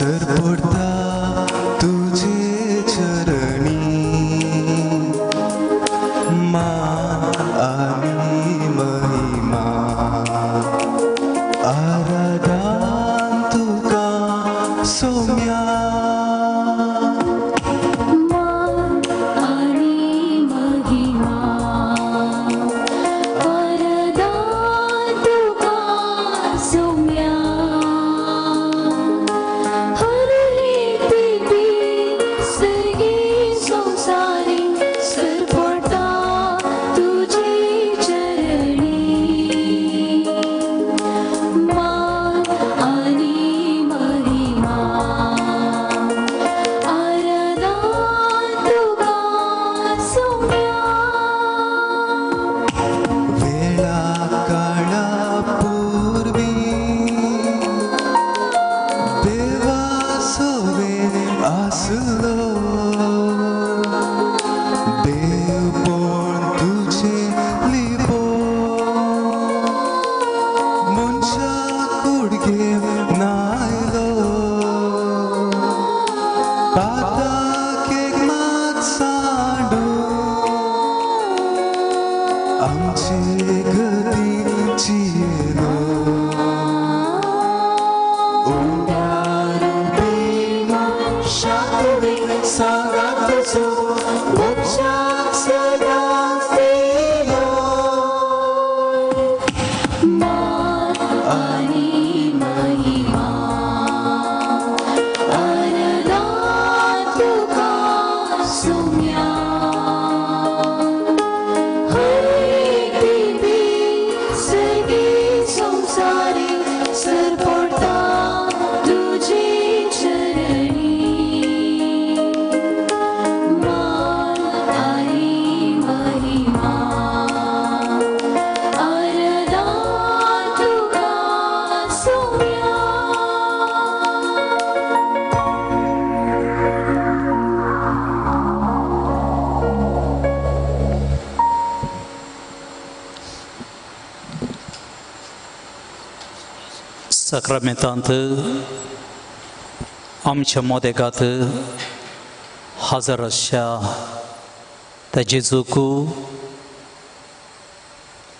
सरपडता तुझे चरणी मान आणि महिमा आराधन तुका सौम्या सक्रमेंतांत आमच्या मोदेगांत हजर आसच्या त्या जेजूकू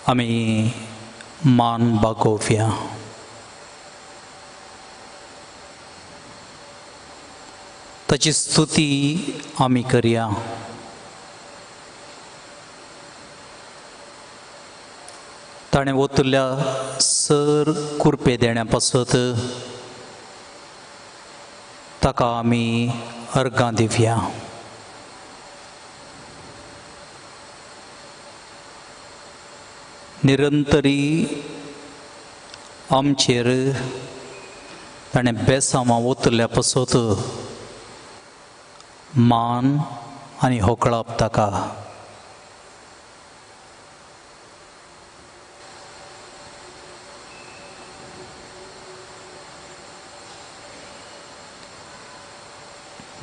आमी मान बागोवया. ताची स्तुती आमी करया. ताणें ओतुल्ल्या सर कुरपे देण्या पासत ताका आमी अर्गां दिवया. निरंतरी आमचेर ताणें बेसांवां ओतुल्ल्या पासत मान आनी होकळाप ताका.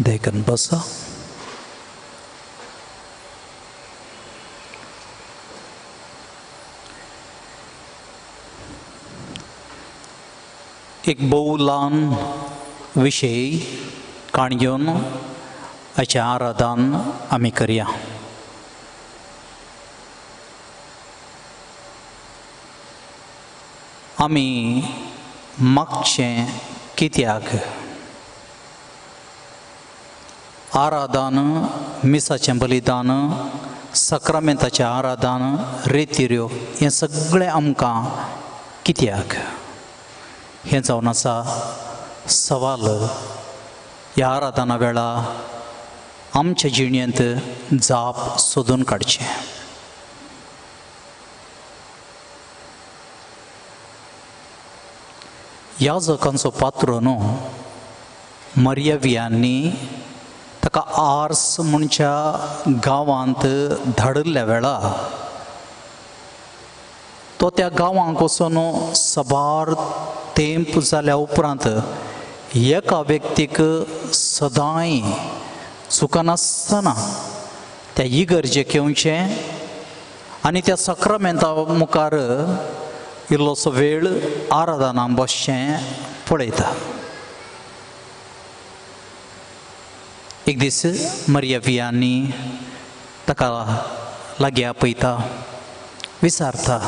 देखन बसा. एक भोव ल्हान विशय काणयोन हाचें आराधन आमी करया. आमी मागचें कित्याक आराधन, मिसाचें बलिदान, सक्रामेंताचें आराधन, रेतिऱ्यो हें सगळें आमकां कित्याक हें जावन आसा सवाल. ह्या आराधना वेळा आमच्या जिणेंत जाप सोदून काडचें. याजकांचो पात्रो न्हू मरिया वियांनी ताका आर्स म्हणच्या गांवांत धाडिल्ल्या वेळा तो त्या गांवांक वचून सबार तेंप जाल्या उपरांत एका व्यक्तीक सदांय चुकनासतना त्या इगर्जेक येवचें आनी त्या सक्रामेंता मुखार इल्लोसो वेळ आराधनांत बसचें पळयता. एक दीस मरिया वियांनी ताका लागीं आपयता, विचारता,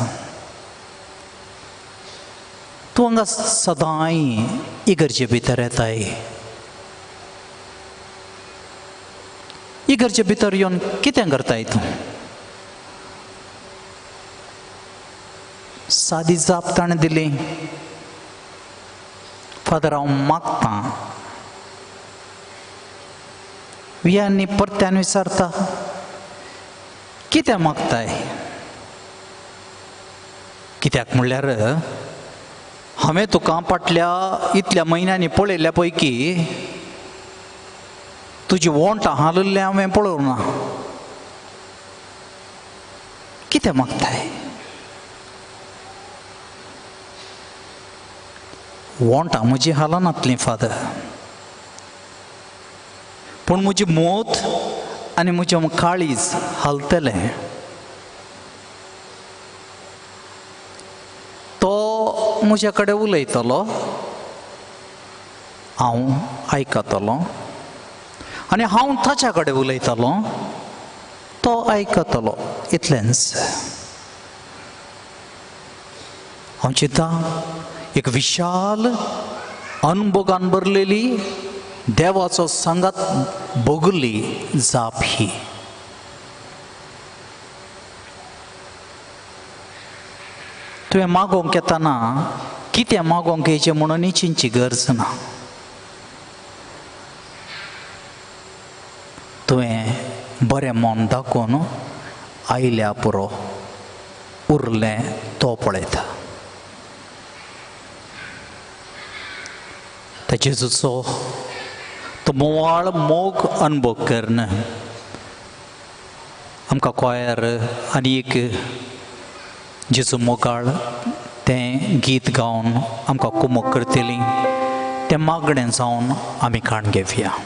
तूं हांगा सदांय इगर्जे भितर येताय, इगर्जे भितर येवन कितें करताय तूं? सादी जाप ताणें दिली, फादर हांव मागतां. वियांनी परत्यान विचारता, कित्याक मागताय? कित्याक म्हणल्यार हांवें तुका फाटल्या इतल्या म्हयन्यांनी पळयल्ल्या पैकी तुजी वोंटां हालयल्लें हांवें पळोवंक ना. कित्याक मागताय? वोंटां म्हजी हालनातलीं फादर, पूण म्हजी मोत आनी म्हजें काळीज हालतलें. तो म्हजे कडेन उलयतलो, हांव आयकतलों, आनी हांव ताच्या कडेन उलयतलों, तो आयकतलो. इतलेंच. हांव चिंतां एक विशाल अनुभवान भरलेली देवाचो सांगात भोगली जाप ही. तुवें मागोवंक येतना कितें मागोवंक येचें म्हणून चिंतची गरज ना. तुवें बरें मन दाखोवन आयल्या पुरो, उरलें तो पळयता. त्या जेजूचो तो मोवाळ मोग अनुभव करन आमकां क्वायर आनी एक जेजू मोगाळ तें गीत गावन आमकां कुमक करतलीं. तें मागणें जावन आमी काण घेवया.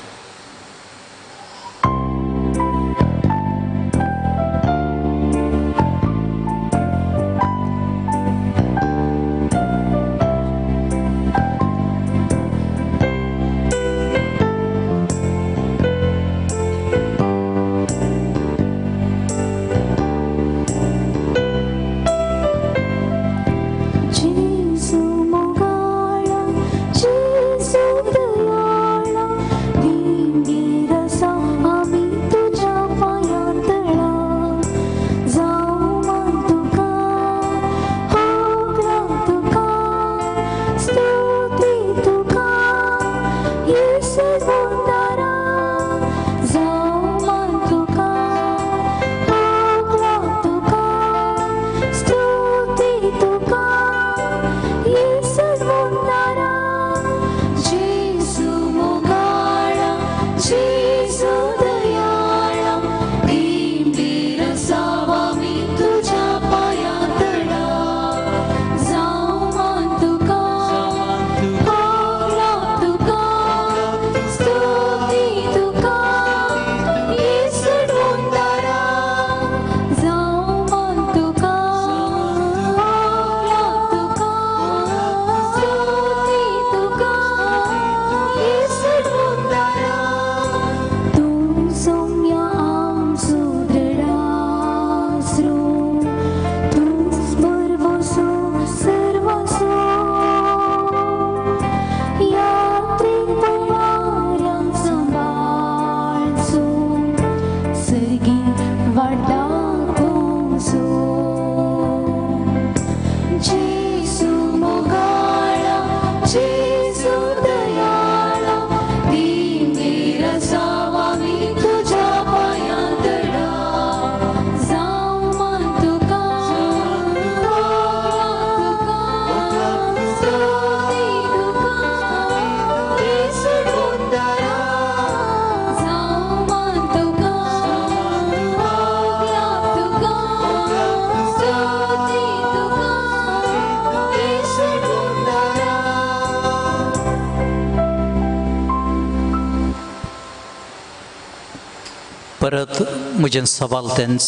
परत म्हजें सवाल तेंच,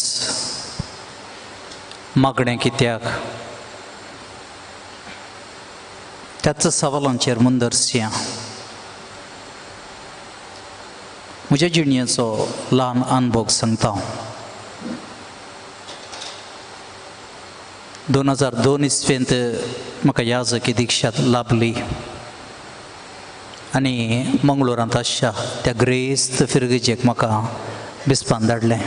मागणें कित्याक? त्याच सवालांचेर मुंदरसया. म्हज्या जिणेचो ल्हान अनुभव सांगता हांव. 2002 इस्वेंत म्हाका याजकी दिक्षा लाभली आनी मंगळुरांत आसच्या त्या ग्रेस्त फिरगेजेक म्हाका बिस्पान धाडलें.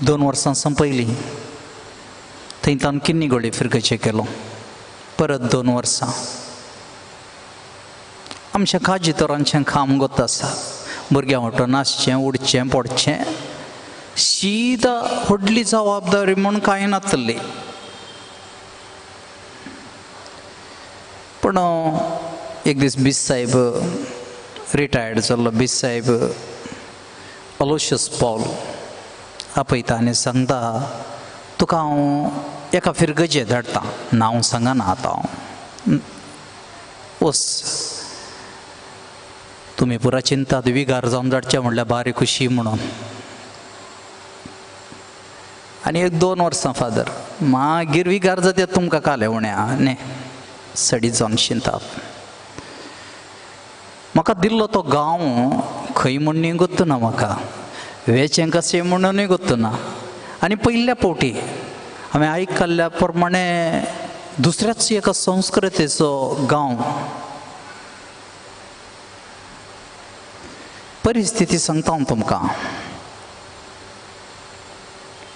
2 वर्सां संपयलीं. थंयच्यान किन्निगोडे फिरगेचे केलो. परत 2 वर्सां. आमच्या काजी तोरांचें काम गोत आसा. भुरग्यां वांटो नाचचें, उडचें, पडचें. सीदा व्हडली जबाबदारी म्हूण कांय नासली. पूण एक दीस बीस साहेब रिटायर्ड जाल्लो बीस साहेब अलोशियस पॉल आपयता आनी सांगता तुका हांव एका फिरगेचे धाडटा. नांव सांगना आतां हांव. वस तुमी पुरा चिंतात विगार जावन धाडचें म्हणल्यार बारी खुशी म्हणून. आनी 1-2 वर्सां फादर मागीर विगार जाता तुमकां काले उण्या न्ही सडी जावन शिंतात. म्हाका दिल्लो तो गांव खंय म्हणूनय गोत्तू ना म्हाका. वेचें कशें म्हणूनय गोत्तू ना. आनी पयल्या फावटी हांवें आयकल्ल्या प्रमाणे दुसऱ्याच एका संस्कृतेचो गांव. परिस्थिती सांगता हांव तुमकां.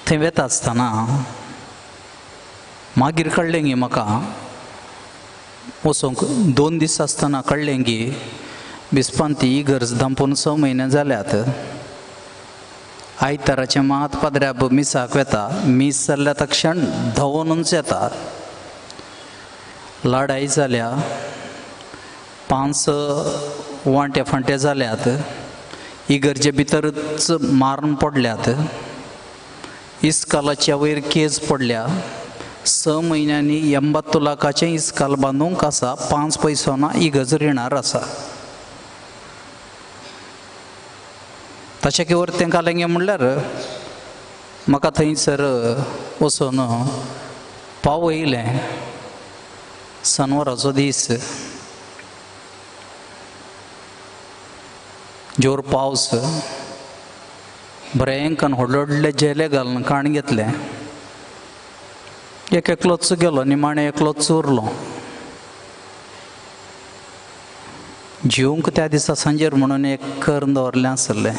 थंय वेता आसतना मागीर कळ्ळें गी म्हाका वचोंक 2 दीस आसतना कळ्ळें गी बिस्पान ती इगर्ज दांपून 6 म्हयने जाल्यात. आयताराचें मात पाद्र्या मिसाक वेता. मीस जाल्ल्या तक्षण धांवूनच येता. लढाई जाल्या. 5 वांटे फांटे जाल्यात. इगर्जे भितरच मारून पडल्यात. इस्कालाच्या वयर केस पडल्या. 6 म्हयन्यांनी 82 लाखाचें इस्काल बांदूंक आसा. 5 पैसो ना इगर्ज रिणार आसा. तशें केवर तेंकां लेंगे म्हणल्यार म्हाका थंयसर वचून पाव येयलें. शेनवाराचो दीस. जोर पावस. बरेंकन व्हडले व्हडले जेले घालून काण घेतले. एकलोच गेलो. निमाणें एकलोच उरलो. जिवंक त्या दिसा सांजेर म्हणून एक करून दवरलें आसलें.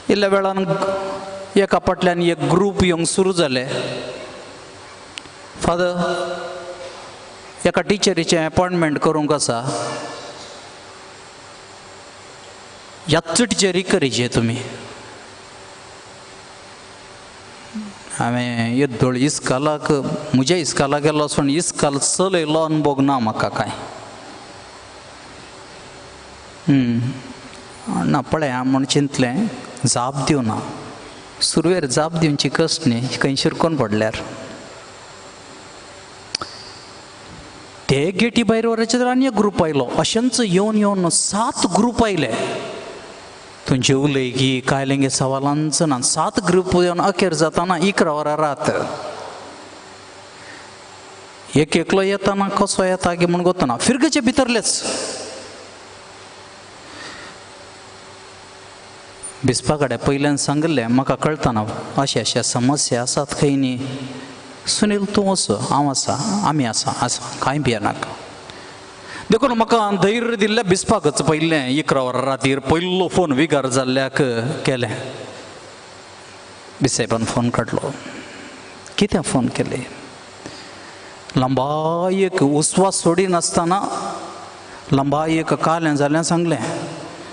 इल्ल्या वेळान एका फाटल्यान एक ग्रूप येवंक सुरू जाले. फादर एका टिचरीचें अपॉयंटमेंट करूंक आसा. ह्याच टिचरीक करीचे तुमी. हांवें येद्दोळ इस्कालाक म्हज्या इस्कालाक गेलो वचून इस्काल चलयलो अनुभव ना म्हाका कांय. ना पळय हांव म्हूण चिंतलें जाप दिवना. सुरवेर जाप दिवची कश्ट न्ही खंय शिरकोन पडल्यार. ते गेटी भायर वराचेर आनी एक ग्रूप आयलो. अशेंच येवन 7 ग्रूप आयले. तूं जेवलय की काय लेंगे सवालांच ना. 7 ग्रूप येवन अखेर जाताना 11 वरां रात. एकलो येताना कसो येता गे म्हूण गोतना. फिरगेचे भितरलेच. बिस्पा कडेन पयल्यान सांगलें म्हाका कळतना अशें अशें समस्या आसात खंय न्ही. सुनील तूं वच हांव आसा आमी आसा कांय भियेनाका. देखून म्हाका धैर्य दिल्ल्या बिस्पाकच पयलें 11 वरां रातीर पयलो फोन विगार जाल्ल्याक केलें. बिसायबान फोन काडलो. कित्याक फोन केले. लंबायक उस्वास सोडिनासतना लंबायक कालें जालें सांगलें.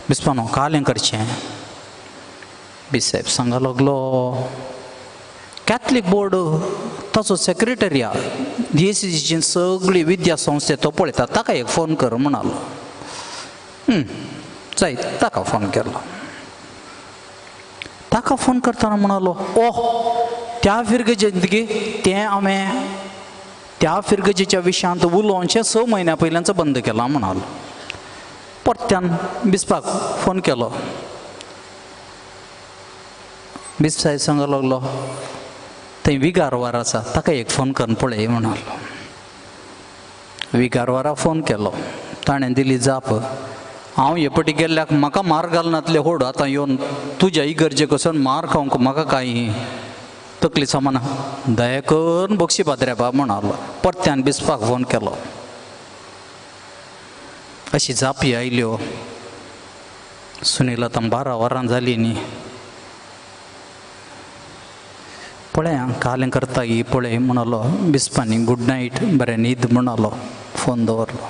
बिस्पान कालें करचें. बिसायब सांगा लागलो कॅथलीक बोर्ड ताचो सेक्रेटरी DSCची सगळी विद्या संस्थे तो पळयता ताका एक फोन कर म्हणालो. जायत ताका फोन केलो. ताका फोन करतना म्हणालो ओह त्या फिरगेचे तें हांवें त्या फिरगेच्या विशयांत उलोवचें 6 म्हयन्या पयल्याच बंद केलां म्हणालो. परत्यान बिस्पाक फोन केलो. बिस्पाय सांगूंक लागलो थंय विगारवार आसा ताका एक फोन करून पळय म्हणालो. विगारवारा फोन केलो. ताणें दिली जाप हांव हे पटी गेल्ल्याक म्हाका मार घालनातले होड आतां येवन तुज्या इगर्जे कसोन मार खावंक म्हाका कांय तकली सामान दया करून बक्षी पात्र्या म्हणालो परत्यान बिस्पाक फोन केलो अशी जापी आयल्यो सुनील आतां 12 वरां जालीं न्ही पळय कालें करता ही पळय म्हणलो बिस्पांनी गूड नायट बरें न्हीद म्हणलो फोन दवरलो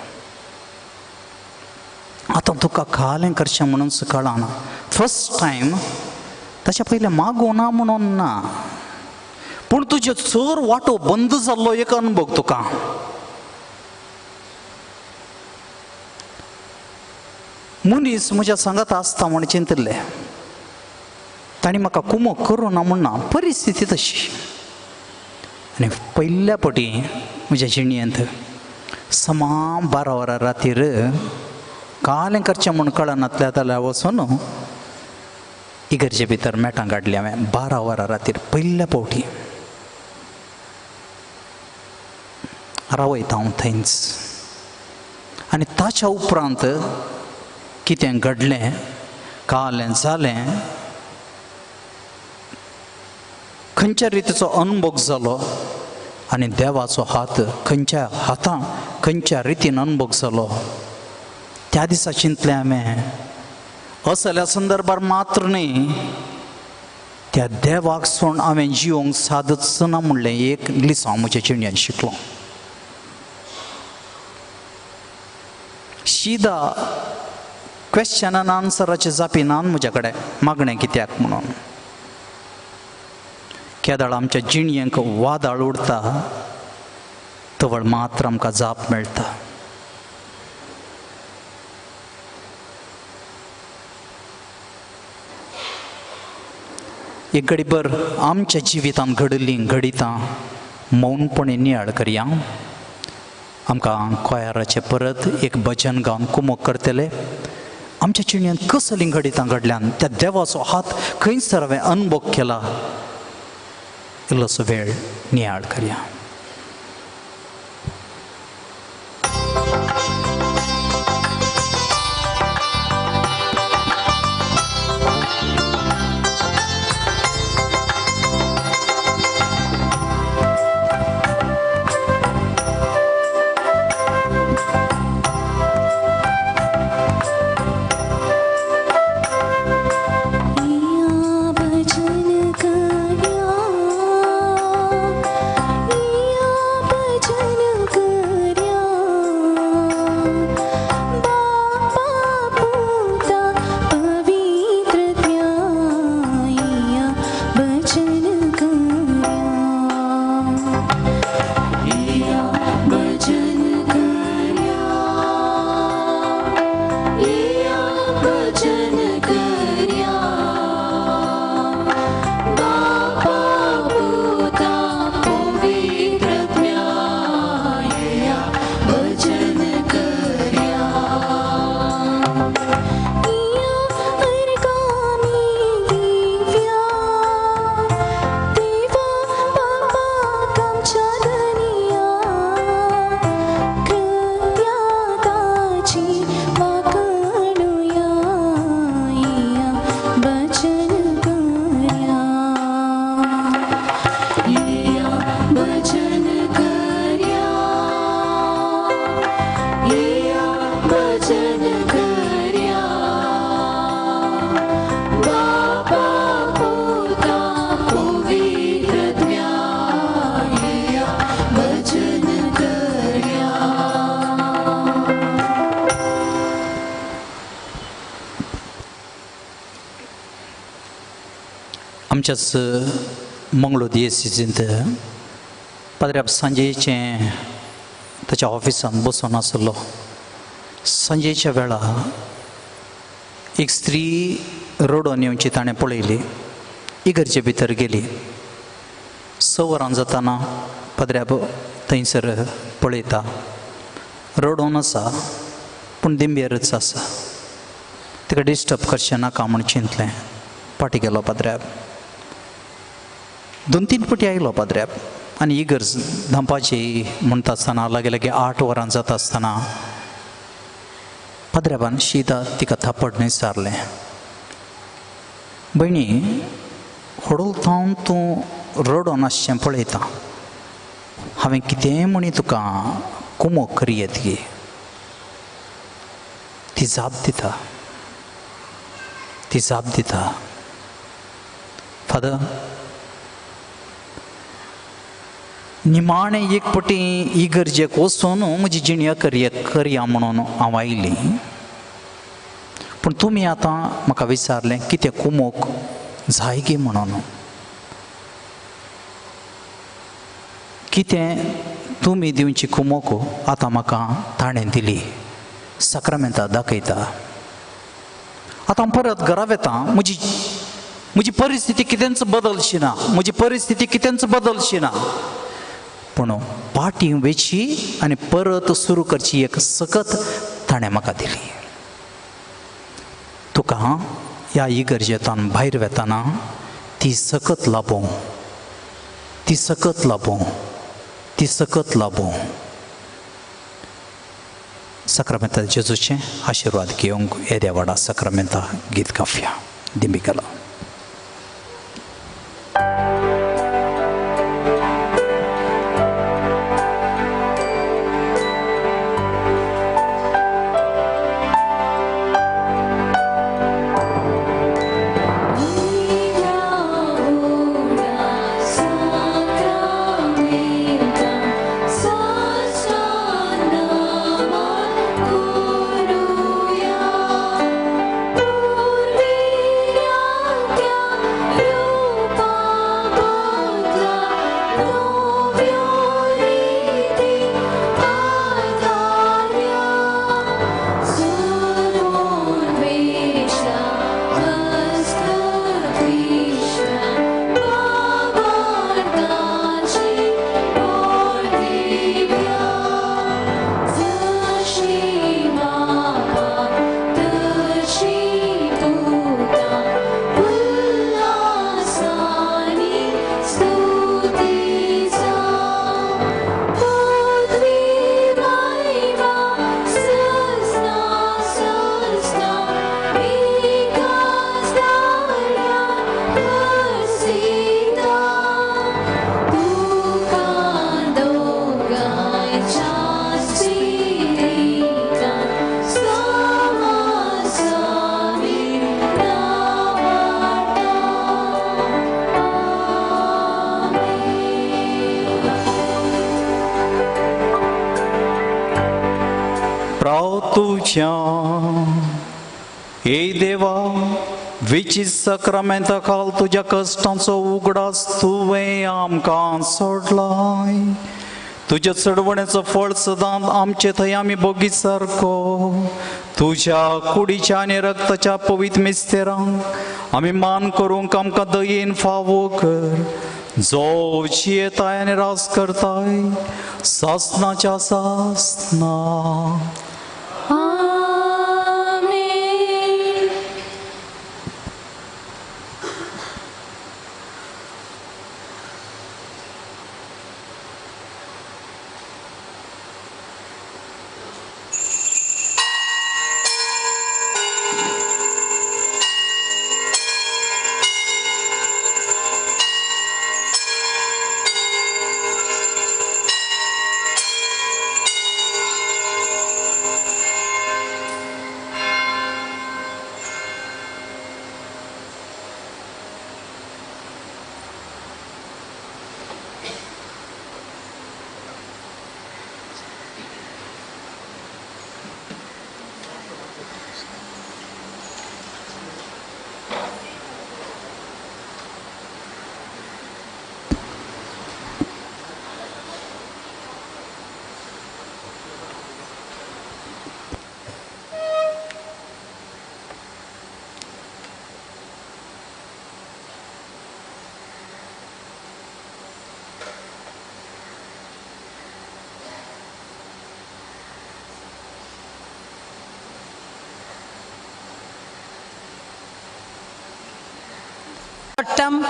आतां तुका कालें करचें म्हणून कळना फस्ट टायम ताच्या पयलें मागो ना म्हणून ना पूण तुजे चोर वाटो बंद जाल्लो एक अनुभव तुका मनीस म्हज्या सांगात आसता म्हण चिंतले ताणी म्हाका कुमक करूं ना म्हणना परिस्थिती तशी आनी पयल्या पटी म्हज्या जिणयेंत समा 12 वरां रातीर कालें करचें म्हूण कळनातल्या जाल्यार वचून इगर्जे भितर मेटां काडली हांवें 12 वरां रातीर पयल्या फावटी रावयता हांव थंयच आनी ताच्या उपरांत कितें घडलें कालें जालें खंयच्या रितीचो अनुभव जालो आनी देवाचो हात खंयच्या हातान खंयच्या रितीन अनुभव जालो त्या दिसा चिंतलें हांवें असल्या संदर्भार मात्र न्ही त्या देवाक सोडून हांवें जिवंक सादच ना म्हणलें एक लिस हांव म्हज्या जिणेंत शिकलो शिदा क्वेश्चन आनी आन्सराचे जापी नान म्हज्या कडेन मागणें कित्याक म्हणून केदाळ आमच्या जिणयेंक वादळ उरता तवळ मात्र आमकां जाप मेळटा एक घडीभर आमच्या जिवितांत घडिल्लीं घडितां मौनपणी नियाळ करया आमकां कोयाराचें परत एक भजन गावन कुमक करतले आमच्या जिणयेंत कसलीं घडितां घडल्यान त्या देवाचो हात खंयसर हांवें अनुभव केला इल्लोसो वेळ नियाळ करया आमच्याच मंगळूर दिएसीसींत पाद्र्याप सांजेचें ताच्या ऑफिसान बसून आसलो सांजेच्या वेळार एक स्त्री रडोन येवची ताणें पळयली इगर्जे भितर गेली 6 वरां जाताना पाद्र्याप थंयसर पळयता रडोन आसा पूण दिंबेरच आसा तिका डिस्टर्ब करचें नाका म्हूण चिंतलें फाटीं गेलो पाद्र्याप 2-3 फावटी आयलो पाद्र्याप आनी इगर्ज धांपाची म्हणटा आसतना लागे 8 वरां जाता आसतना पदऱ्याबान शीदा तिका थापड विचारलें, भयणी हडूल थावन तूं रडोन आसचें पळयता, हांवें कितेंय म्हणी तुका कुमोग करी येतगी. ती जाप दिता, फादर निमाणें एक पटी इगर्जेक वचून म्हजी जिणें करया म्हणून हांव आयली. पूण तुमी आतां म्हाका विचारलें कितें कुमोग जाय गे म्हणून. कितें तुमी दिवची कुमोग आतां म्हाका ताणें दिली, साक्रामेंतां दाखयता. आतां हांव परत घरा वेता. म्हजी परिस्थिती कितेंच बदलची ना, पूण पाटी वेची आनी परत सुरू करची एक सकत ताणें म्हाका दिली. तुका ह्या इगर्जेंतल्यान भायर वेताना ती सकत लाबो साक्रामेंतां जेजूचें आशिर्वाद घेवंक येद्या वाडा साक्रामेंतां गीत गावया. दिंबिकला. हे देवा, विची साक्रामेंतां खाल तुज्या कश्टांचो उगडास तुवें आमकां सोडलाय. तुज्या चडवणेचो फळ सदांच आमचे थंय आमी बोगी सारको तुज्या कुडीच्या आनी रक्ताच्या पवित्र मिस्तेरांक आमी मान करूंक आमकां दयेन फावो कर. जो जियेताय आनी रास करताय सासनाच्या सासना. Tottam,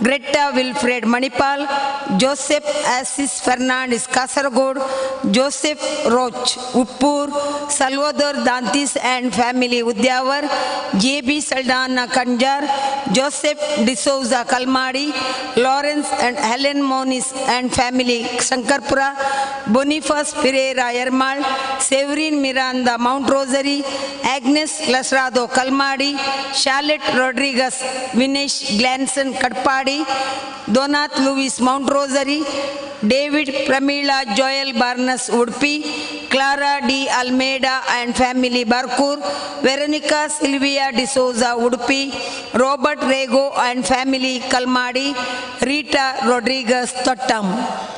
Greta Wilfred Manipal, Joseph Assis Fernandez Kasaragod, Joseph Roch Uppur, Salvador Dantis and family Udyavar, J.B. Saldana Kanjar, Joseph D'Souza Kalmadi, Lawrence and Helen Moniz and family Sankarpura, Boniface Pereira Yermal, Severin Miranda Mount Rosary, Agnes Lasrado Kalmadi, Charlotte Rodriguez Vinesh Glanson Kadpadi, Donath Louis Mount Rosary, David Pramila Joel Barnes Udupi, Clara D. Almeida and family Barkur, Veronica Silvia D'Souza Udupi, Robert Rego and family Kalmadi, Rita Rodriguez Tottam.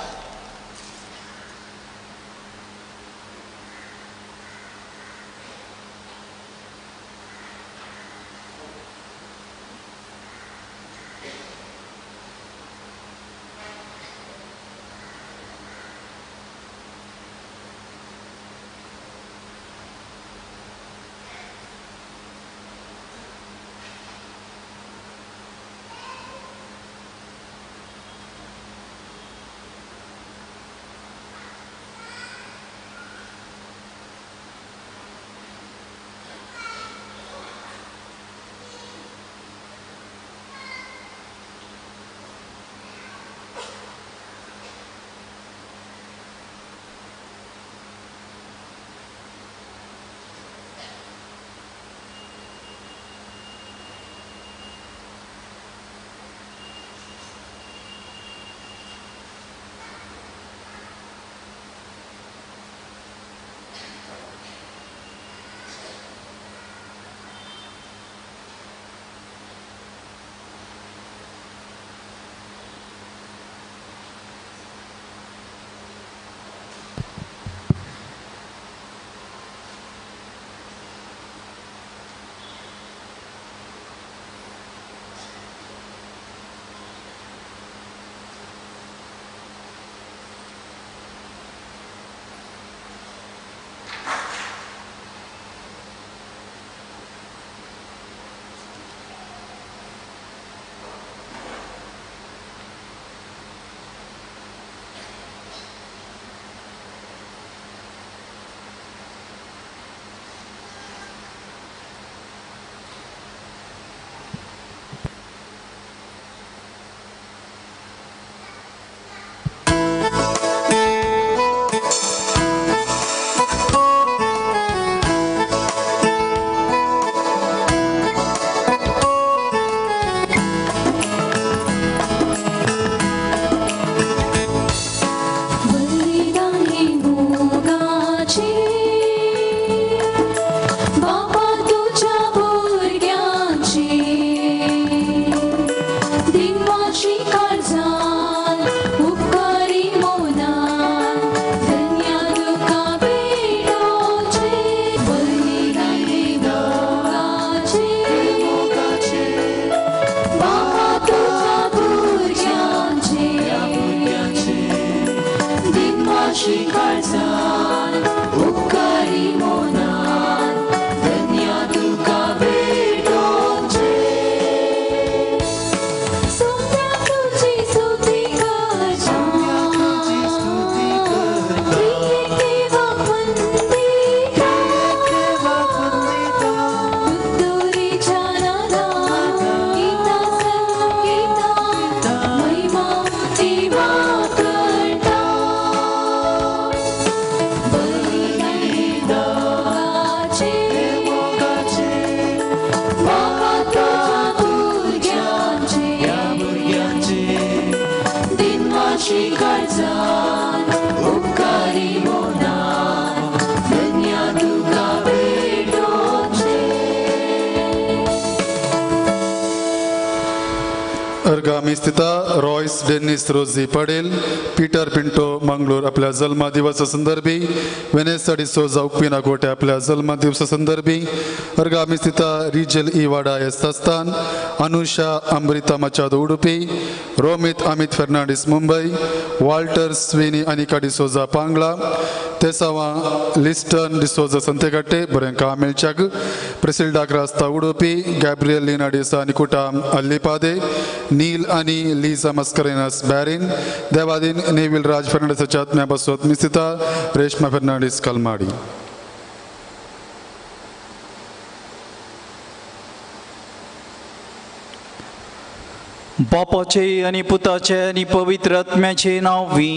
Bye. Royce Dennis Rosie पडेल, Peter Pinto Mangalore आपल्या जन्मदिवसा संदर्भी, Vanessa D'Souza उप्पिना कोटे आपल्या जन्मदिवसा संदर्भी, अर्गामी स्थित रिजल इवाडा यस्तास्तान, Anusha Amrita Machado Udupi, Romit Amit Fernandes Mumbai, Walter स्विनी अनिका डिसोजा पांगला, तेसावा लिस्टन डिसोजा संतेगट्टे बरेंका मेलचाग, प्रेसिल्डा Crasta Udupi, Gabriel Leena D'Sa निकुटा अल्लीपादे, नील आणि लीजा मस्करेनस बॅरिन, देवादीन नेविल राज फर्नांडिसच्या आत्म्या बसवत मिस्थिता रेश्मा फर्नांडिस कलमाडी. बापाचे आणि पुताचे आणि पवित्र आत्म्याचे नावी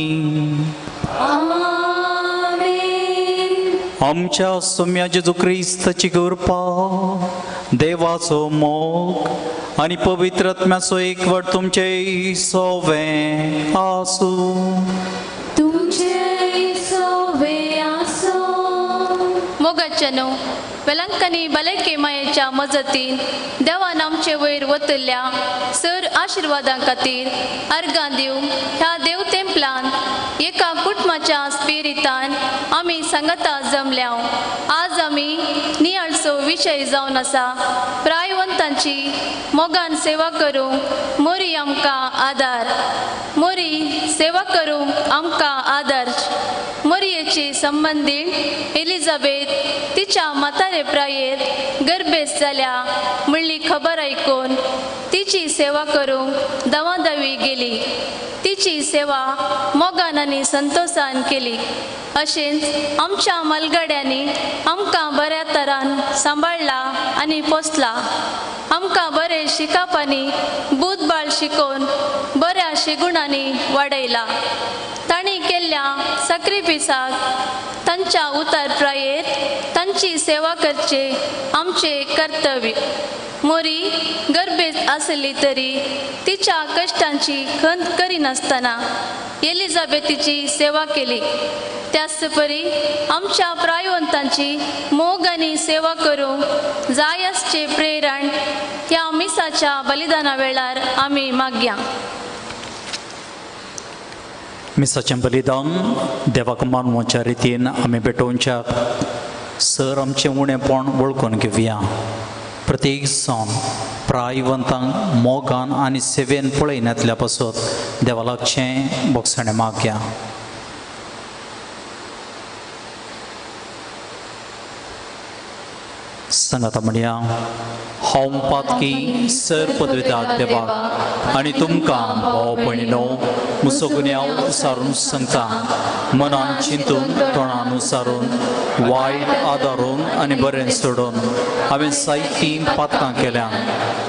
आमच्या सौम्या जेजू ख्रिस्ताची कृपा, देवाचो मोग आणि पवित्र आत्म्याचो एकवट तुमचे सोवे आसू. मोगाच्यानो वेलांकनी भलायके मायेच्या मजतीन देवान आमचे वयर वतल्या सर आशिर्वादां खातीर अर्गां दिवंक ह्या देव तेंपलान एका कुटुंबाच्या स्पिरितान आमी सांगता जमल्या. आज आमी नियाळसो विशय जावन आसा प्रायवंतांची मोगान सेवा करूंक मोरी आमकां आदार. मोरी सेवा करूंक आमकां आदर्श. मोरयेची संबंदीण एलिझाबेथ तिच्या म्हातारे प्रायेर गर्भेस जाल्या म्हणली खबर आयकून तिची सेवा करूंक दवादवी गेली. तिची सेवा मोगान आनी संतोषान केली. अशेंच आमच्या मलगड्यांनी आमकां बऱ्या तरान सांबाळला आनी पोसला. आमकां बरे शिकापांनी बुधबाळ शिकोवन बऱ्या शिगुणांनी वाडयला. तांणी केल्ल्या सक्रिफिसाक तांच्या उतार प्रायेर तांची सेवा करचे आमचे कर्तव्य. मोरी गर्भेत आसली तरी तिच्या कश्टांची खंत करिनासतना एलिझाबेथीची सेवा केली. त्याच परी आमच्या प्रायवंतांची मोग आनी सेवा करूंक जाय आसचे प्रेरण ह्या मिसाच्या बलिदाना वेळार आमी मागया. मिसाचें बलिदान देवाक मानवच्या रितीन आमी पेटोवच्याक सर आमचें उणेंपण वळखून घेवया. प्रत्येक सण प्रायवंतांक मोगान आनी सेवेन पळयनातल्या पासत देवा लागचें बोगसणें मागया. सांगाता म्हणया हांव पातकी सर पदवेदार देवाक आनी तुमकां भाव भयणीनो म्हजो गुन्यांव उसारून सांगता. मनान चिंतून तोंडान उसारून वायट आदारून आनी बरें सोडून हांवें जायतीं पातकां केल्यात.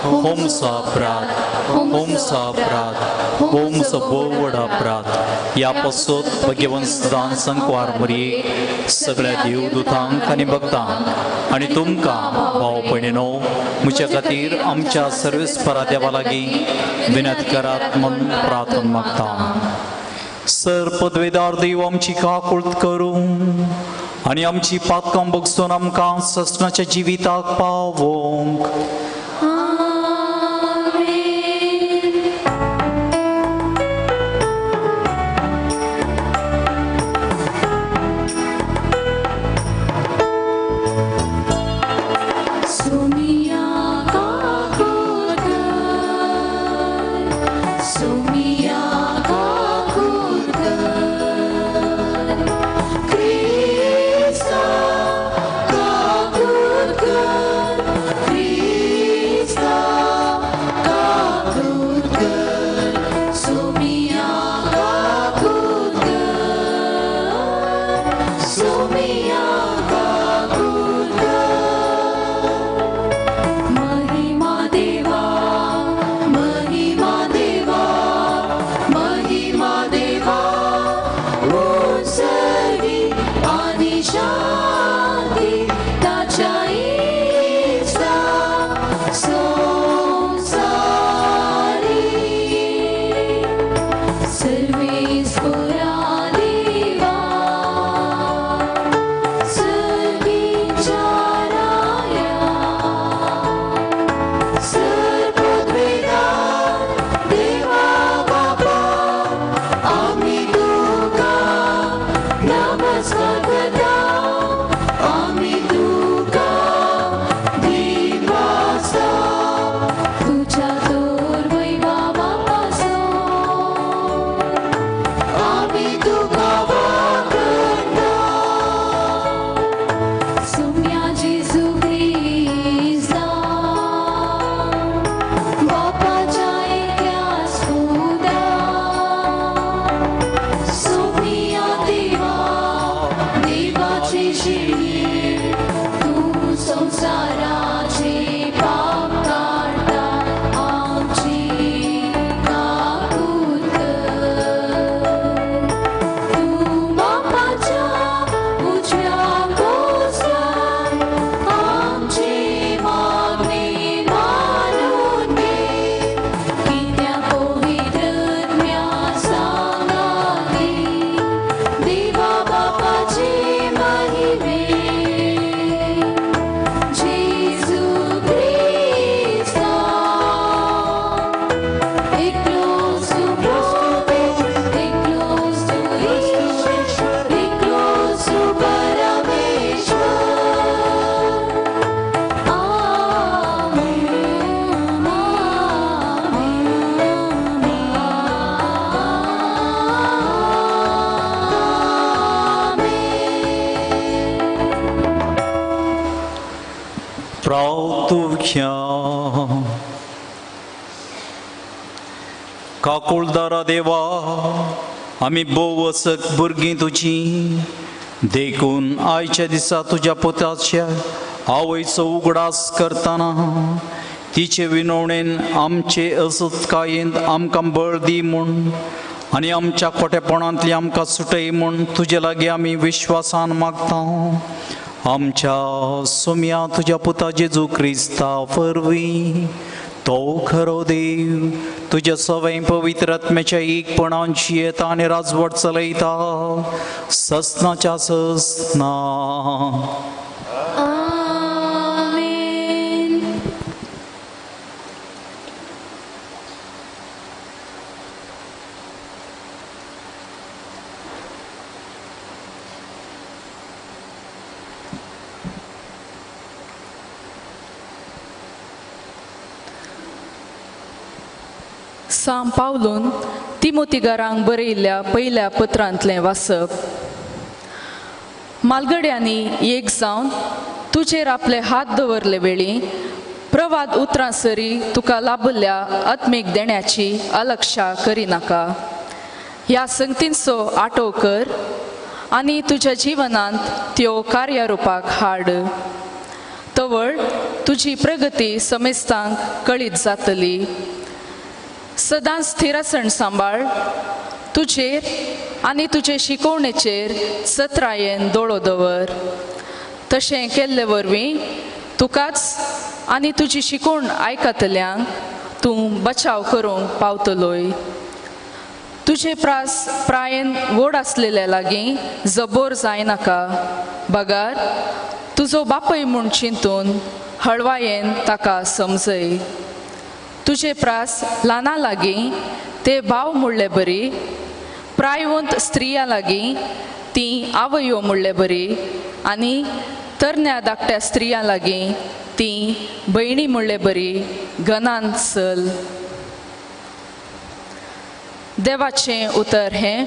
हो म्हजो अपराध, हो म्हजो अपराध, हो म्हजो भोव व्हड अपराध. ह्या पासत भगवंत सदां संकवार मरये सगळ्या देवदूतांक आनी भक्तांक आनी तुमकां भाव भयणीनो म्हज्या खातीर आमच्या सर्वेस्परा देवा लागीं विनंती करात म्हूण प्रार्थना मागता. सर पदवेदार देव आमची काकूळट करूं आनी आमची पातकां बगसून आमकां ससनाच्या जिविताक पावोवंक. काकुळदारा देवा आमी बोवसक भुरगीं तुजी देखून आयच्या दिसा तुज्या पुताच्या आवयचो उगडास करतना तिचे विनवणेन आमचे असत्कायेंत आमकां बळ दी म्हूण आनी आमच्या खोटेपणांतली आमकां सुटय म्हूण तुजे लागीं आमी विश्वासान मागता आमच्या सोम्या तुज्या पुता जेजू क्रिस्ता वरवीं तो खरो देव तुज्या सवय पवित्र आत्म्याच्या एकपणांची येता आनी राजवट चलयता ससनाच्या ससना सांब पावलून तिमोतीगारांक बरयल्ल्या पयल्या पत्रांतलें वाचप. मालगड्यांनी एक जावन तुजेर आपले हात दवरले वेळी प्रवाद उतरां सरी तुका लाभल्या आत्मीक देण्याची अलक्षा करिनाका. ह्या संगतींचो आठव कर आनी तुज्या जिवनांत त्यो कार्यारुपाक हाड. तवळ तुजी प्रगती समेस्तांक कळीत जातली. सदांच स्थिरासन सांबाळ तुजेर आनी तुजे शिकवणेचेर सत्रायेन दोळो दवर. तशें केल्ले वरवीं तुकाच आनी तुजी शिकवण आयकतल्यांक तूं बचाव करूंक पावतलोय. तुजे प्रायेन व्हड आसलेल्या लागीं जबोर जायनाका. बगार तुजो बापय म्हूण चिंतून हळवायेन ताका समजय. तुजे प्रास ल्हाना लागीं ते भाव म्हणले बरी. प्रायवंत स्त्रिया लागीं ती आवयो म्हणले बरी आनी तरण्या धाकट्या स्त्रियां लागीं ती भयणी म्हणले बरी गनान चल. देवाचें उतर हें.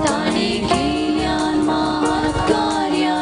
ताणे केल्यान महान कार्या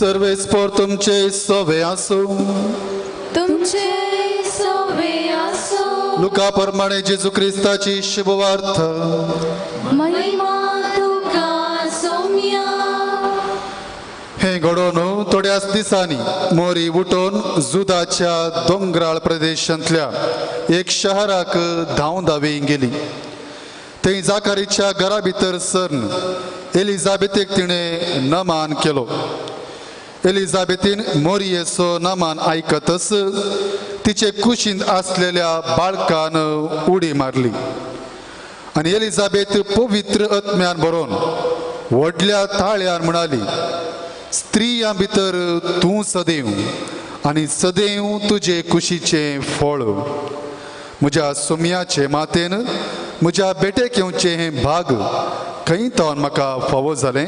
सर्वेस्पोर तुमचे सोवे आसूं तुमचे सोवे आसो लुका प्रमाणे जेजू क्रिस्ताची शुभवार्थ महिमा तुका सौम्या हे घडोवन थोड्याच दिसांनी मोरी उठोवन जुदाच्या दोंगराळ प्रदेशांतल्या एक शहराक धांव धावी गेली. थंय जाकारीच्या घरा भितर सरन एलिझाबेथेक तिणें नमान केलो. एलिझाबेथीन मोरियेचो नमान आयकतच तिचे कुशींत आसलेल्या बाळकान उडी मारली आनी एलिझाबेथ पवित्र आत्म्यान भरोवन व्हडल्या ताळ्यान म्हणाली, स्त्रियां भितर तूं सदैव आनी सदैव तुजे कुशीचें फळ. म्हज्या सुमयाचे मातेन म्हज्या बेटेक येवचें हें भाग खंय तावन म्हाका फावो जालें.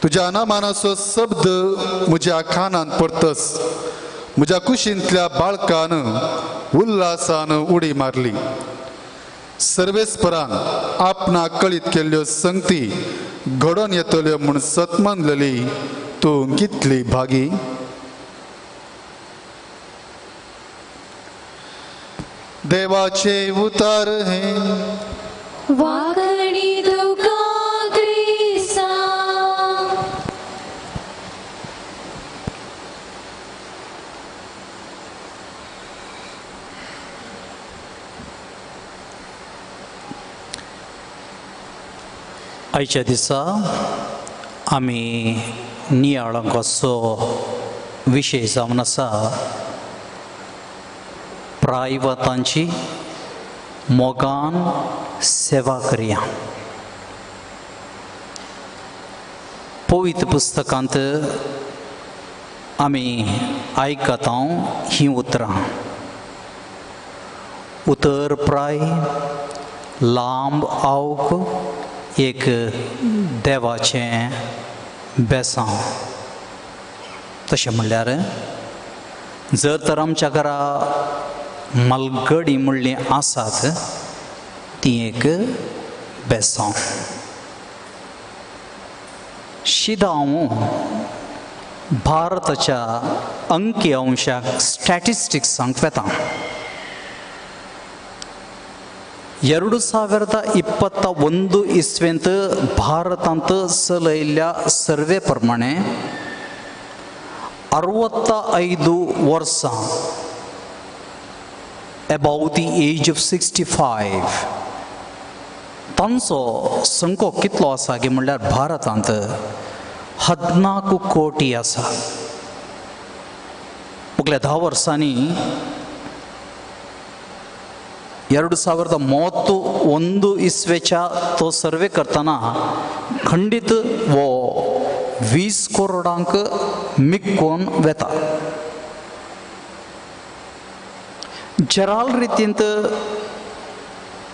तुज्या नामानाचो शब्द म्हज्या कानांत पडतस म्हज्या कुशींतल्या बाळकान उल्हासान उडी मारली. सर्वेस्परान आपणाक कळीत केल्ल्यो संगती घडोवन येतल्यो म्हूण सतमनलेली तूं कितली भागी. देवाचे उतार हे वागणी तुका क्रिस्ता आयच्या दिसा आमी नियाळांकाचो विशय जावन आसा प्रायवतांची मोगान सेवा करया. पवित्र पुस्तकांत आमी आयकता ही उतरां. उतर प्राय लांब आवक एक देवाचें बेसांव. तशें म्हणल्यार जर तर आमच्या घरा मलगडी म्हणली आसात ती एक बेसांव. शिदा हांव भारताच्या अंकी अंशाक स्टॅटिस्टिक्सांक वेता. 2021 ಇಸ್ವೆಂತ ಭಾರತಾಂತ ಸಲೈಲ್ಯ ಸರ್ವೆ ಪ್ರಮಾಣೆ 65 ವರ್ಷ above the age of 65 तांचो संख्यो कितलो आसा गे म्हणल्यार भारतांत 14 कोटी आसा. मुगल्या 10 वर्सांनी 2031 ಇಸ್ವೆच्या तो सर्वे करतना खंडीत वो 20 करोडांक मिक्कोन वेता. जराल रितींत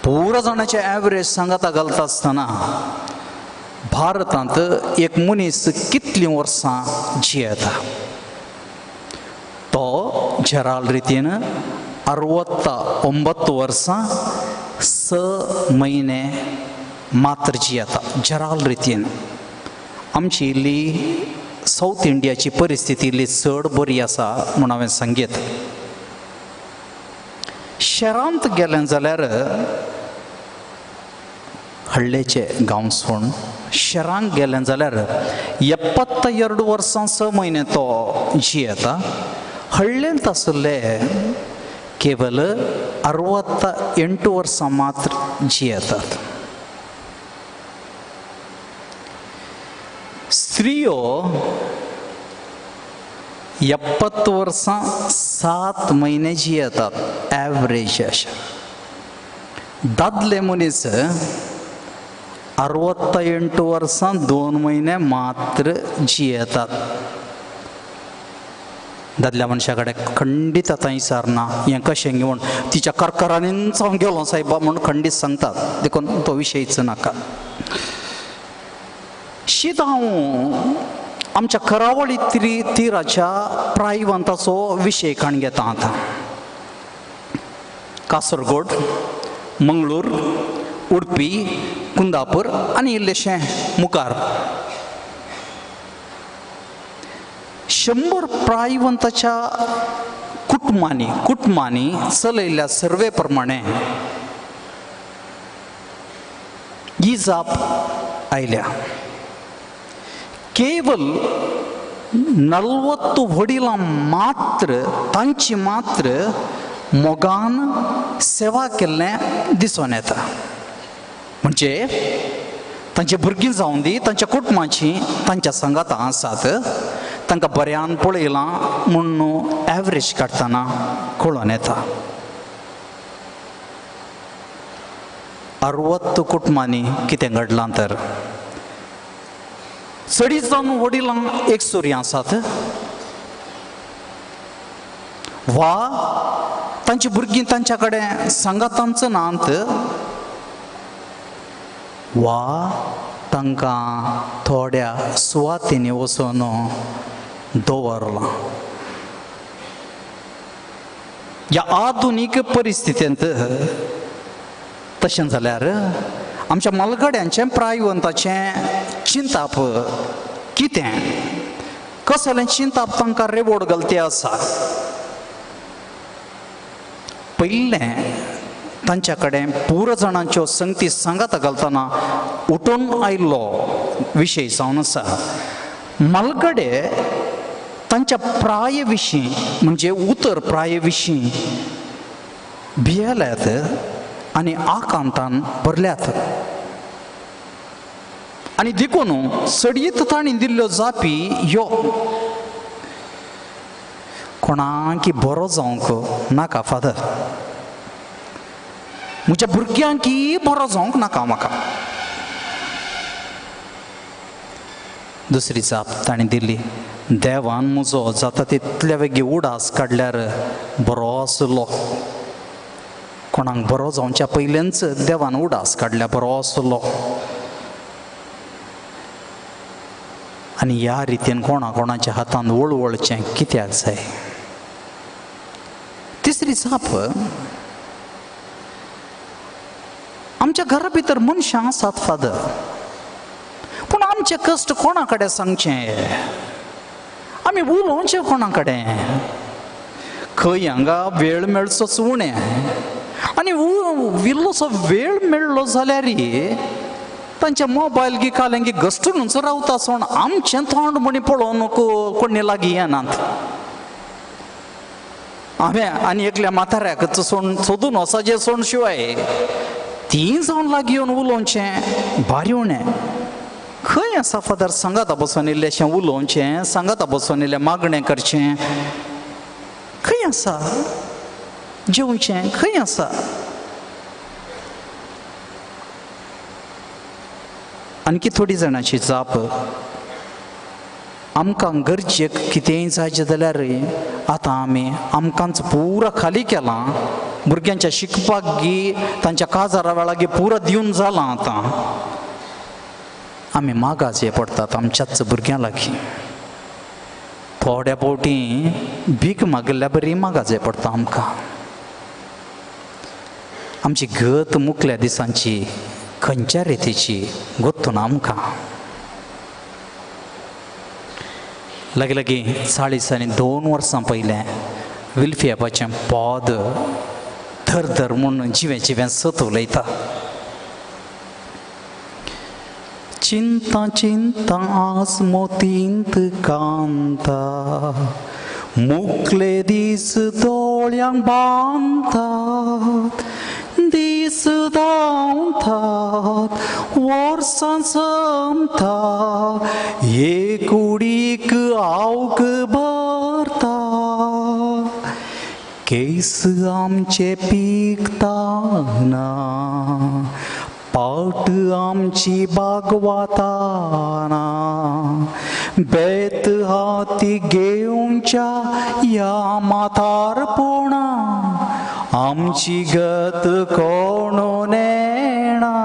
पुरो जाणांचे एवरेज सांगाता घालता आसतना भारतांत एक मनीस कितलीं वर्सां जियेता तो जराल रितीन 69 वर्सां 6 म्हयने मात्र जियेता. जराल रितीन आमची इल्ली साऊथ इंडियाची परिस्थिती इल्ली चड बरी आसा म्हूण हांवें सांगीत. शहरांत गेलें जाल्यार हळ्ळेचे गांव सोडून शहरांत गेलें जाल्यार 72 वर्सां 6 म्हयने तो जियेता. हळ्ळेंत आसले केवल 68 वर्सां मात्र जियेतात. स्त्रियो 70 वर्सां 7 म्हयने जियेतात एवरेज अशें. दादले मनीस 68 वर्सां 2 म्हयने मात्र जियेतात. दादल्या मनशा कडेन खंडीत आतां विचार ना हें कशें घेवन तिच्या करकरांनीच हांव गेलो सायबा म्हणून खंडीत सांगतात. देखून तो विशयच नाका. शीत हांव आमच्या करावळी तिराच्या प्रायवंताचो विशय काण घेता आतां. कासरगोड, मंगळूर, उडपी, कुंदापूर आनी इल्लेशें मुखार. 100 प्रायवंताच्या कुटुंबांनी चलयल्ल्या सर्वे प्रमाणे ही जाप आयल्या. केवल 40 वडिलां मात्र तांची मात्र मोगान सेवा केल्लें दिसून येता. म्हणजे तांचे भुरगीं जावन दी तांच्या कुटुंबाची तांच्या संगातां आसात, तांकां बऱ्यान पळयलां म्हूण एवरेज काडटना कळून येता. 60 कुटुंबांनी कितें घडलां तर चडी जावन वडिलांक एक सूर्य आसात, वा तांची भुरगीं तांच्या कडेन सांगातांचो नात, वा तांकां थोड्या सुवातींनी वचून दवरलां. ह्या आधुनीक परिस्थितींत तशें जाल्यार आमच्या मलगड्यांचें प्रायवंताचें चिंताप कितें, कसलें चिंताप तांकां रेवोड घालती आसा. पयलें तांच्या कडेन पुरो जाणांच्यो संगती सांगात घालतना उठून आयिल्लो विशय जावन आसा. मलगडे तांच्या प्राये विशीं म्हणजे उतर प्राये विशीं भियेल्यात आनी आकांतान भरल्यात. आनी देखून सडीत तांणी दिल्ल्यो जापी ह्यो कोणाकी बरो जावंक नाका फादर, म्हज्या भुरग्यांकी बरो जावंक नाका म्हाका. दुसरी जाप ताणें दिल्ली, देवान म्हजो जाता तितले बेगी उडास काडल्यार बरो आसलो. कोणाक बरो जावच्या पयलेंच देवान उडास काडल्यार बरो आसलो. आनी ह्या रितीन कोणाच्या हातान वळवळचें कित्याक जाय. तिसरी जाप, आमच्या घरा भितर मनशां आसात फादर, पूण आमचे कश्ट कोणा कडेन सांगचे, आमी उलोवचें कोणा कडेन. खंय हांगा वेळ मेळचोच उणें, आनी विल्लोसो वेळ मेळ्ळो जाल्यार तांचे मोबायल गिकालें घश्टूनच रावता सोण आमचें तोंड म्हणी पळोवन कोणी लागीं येनात. हांवें आनी एकल्या म्हाताऱ्याक सोदून वचाचें सोण शिवाय ती जावन लागीं येवन उलोवचें भारी उणें. खंय आसा फादर सांगाता बसून इल्लेशें उलोवचें, सांगाता बसून इल्लें मागणें करचें, खंय आसा जेवचें, खंय आसा. आणकी थोडी जाणांची जाप, आमकां गरजेक कितेंय जायचें जाल्यार आतां आमी आमकांच पुरा खाली केलां. भुरग्यांच्या शिकपाक तांच्या काजारा वेळार पुरा दिवन जालां. आतां आमी मागाचें पडटात आमच्याच भुरग्यां लागीं. थोड्या फावटी भीक मागिल्ल्या बरी मागाचें पडटा आमकां. आमची गत मुकल्या दिसांची खंयच्या रितीची गोत्तून आमकां. लागीं 40 आनी 2 वर्सां पयलें विल्फियापाचें पोद धर म्हूण जिवें सत उलयता. चिंता चिंता आस मोतींत कांता, मुकले दीस दोळ्यांक बांदतात, दीस धांवतात वर्सां संपता, एक उडीक आवक भरता. केस आमचे पिकताना, पाट आमची बागवाताना, बेत हाती घेवच्या या म्हातारपणा, आमची गत कोण नेणा.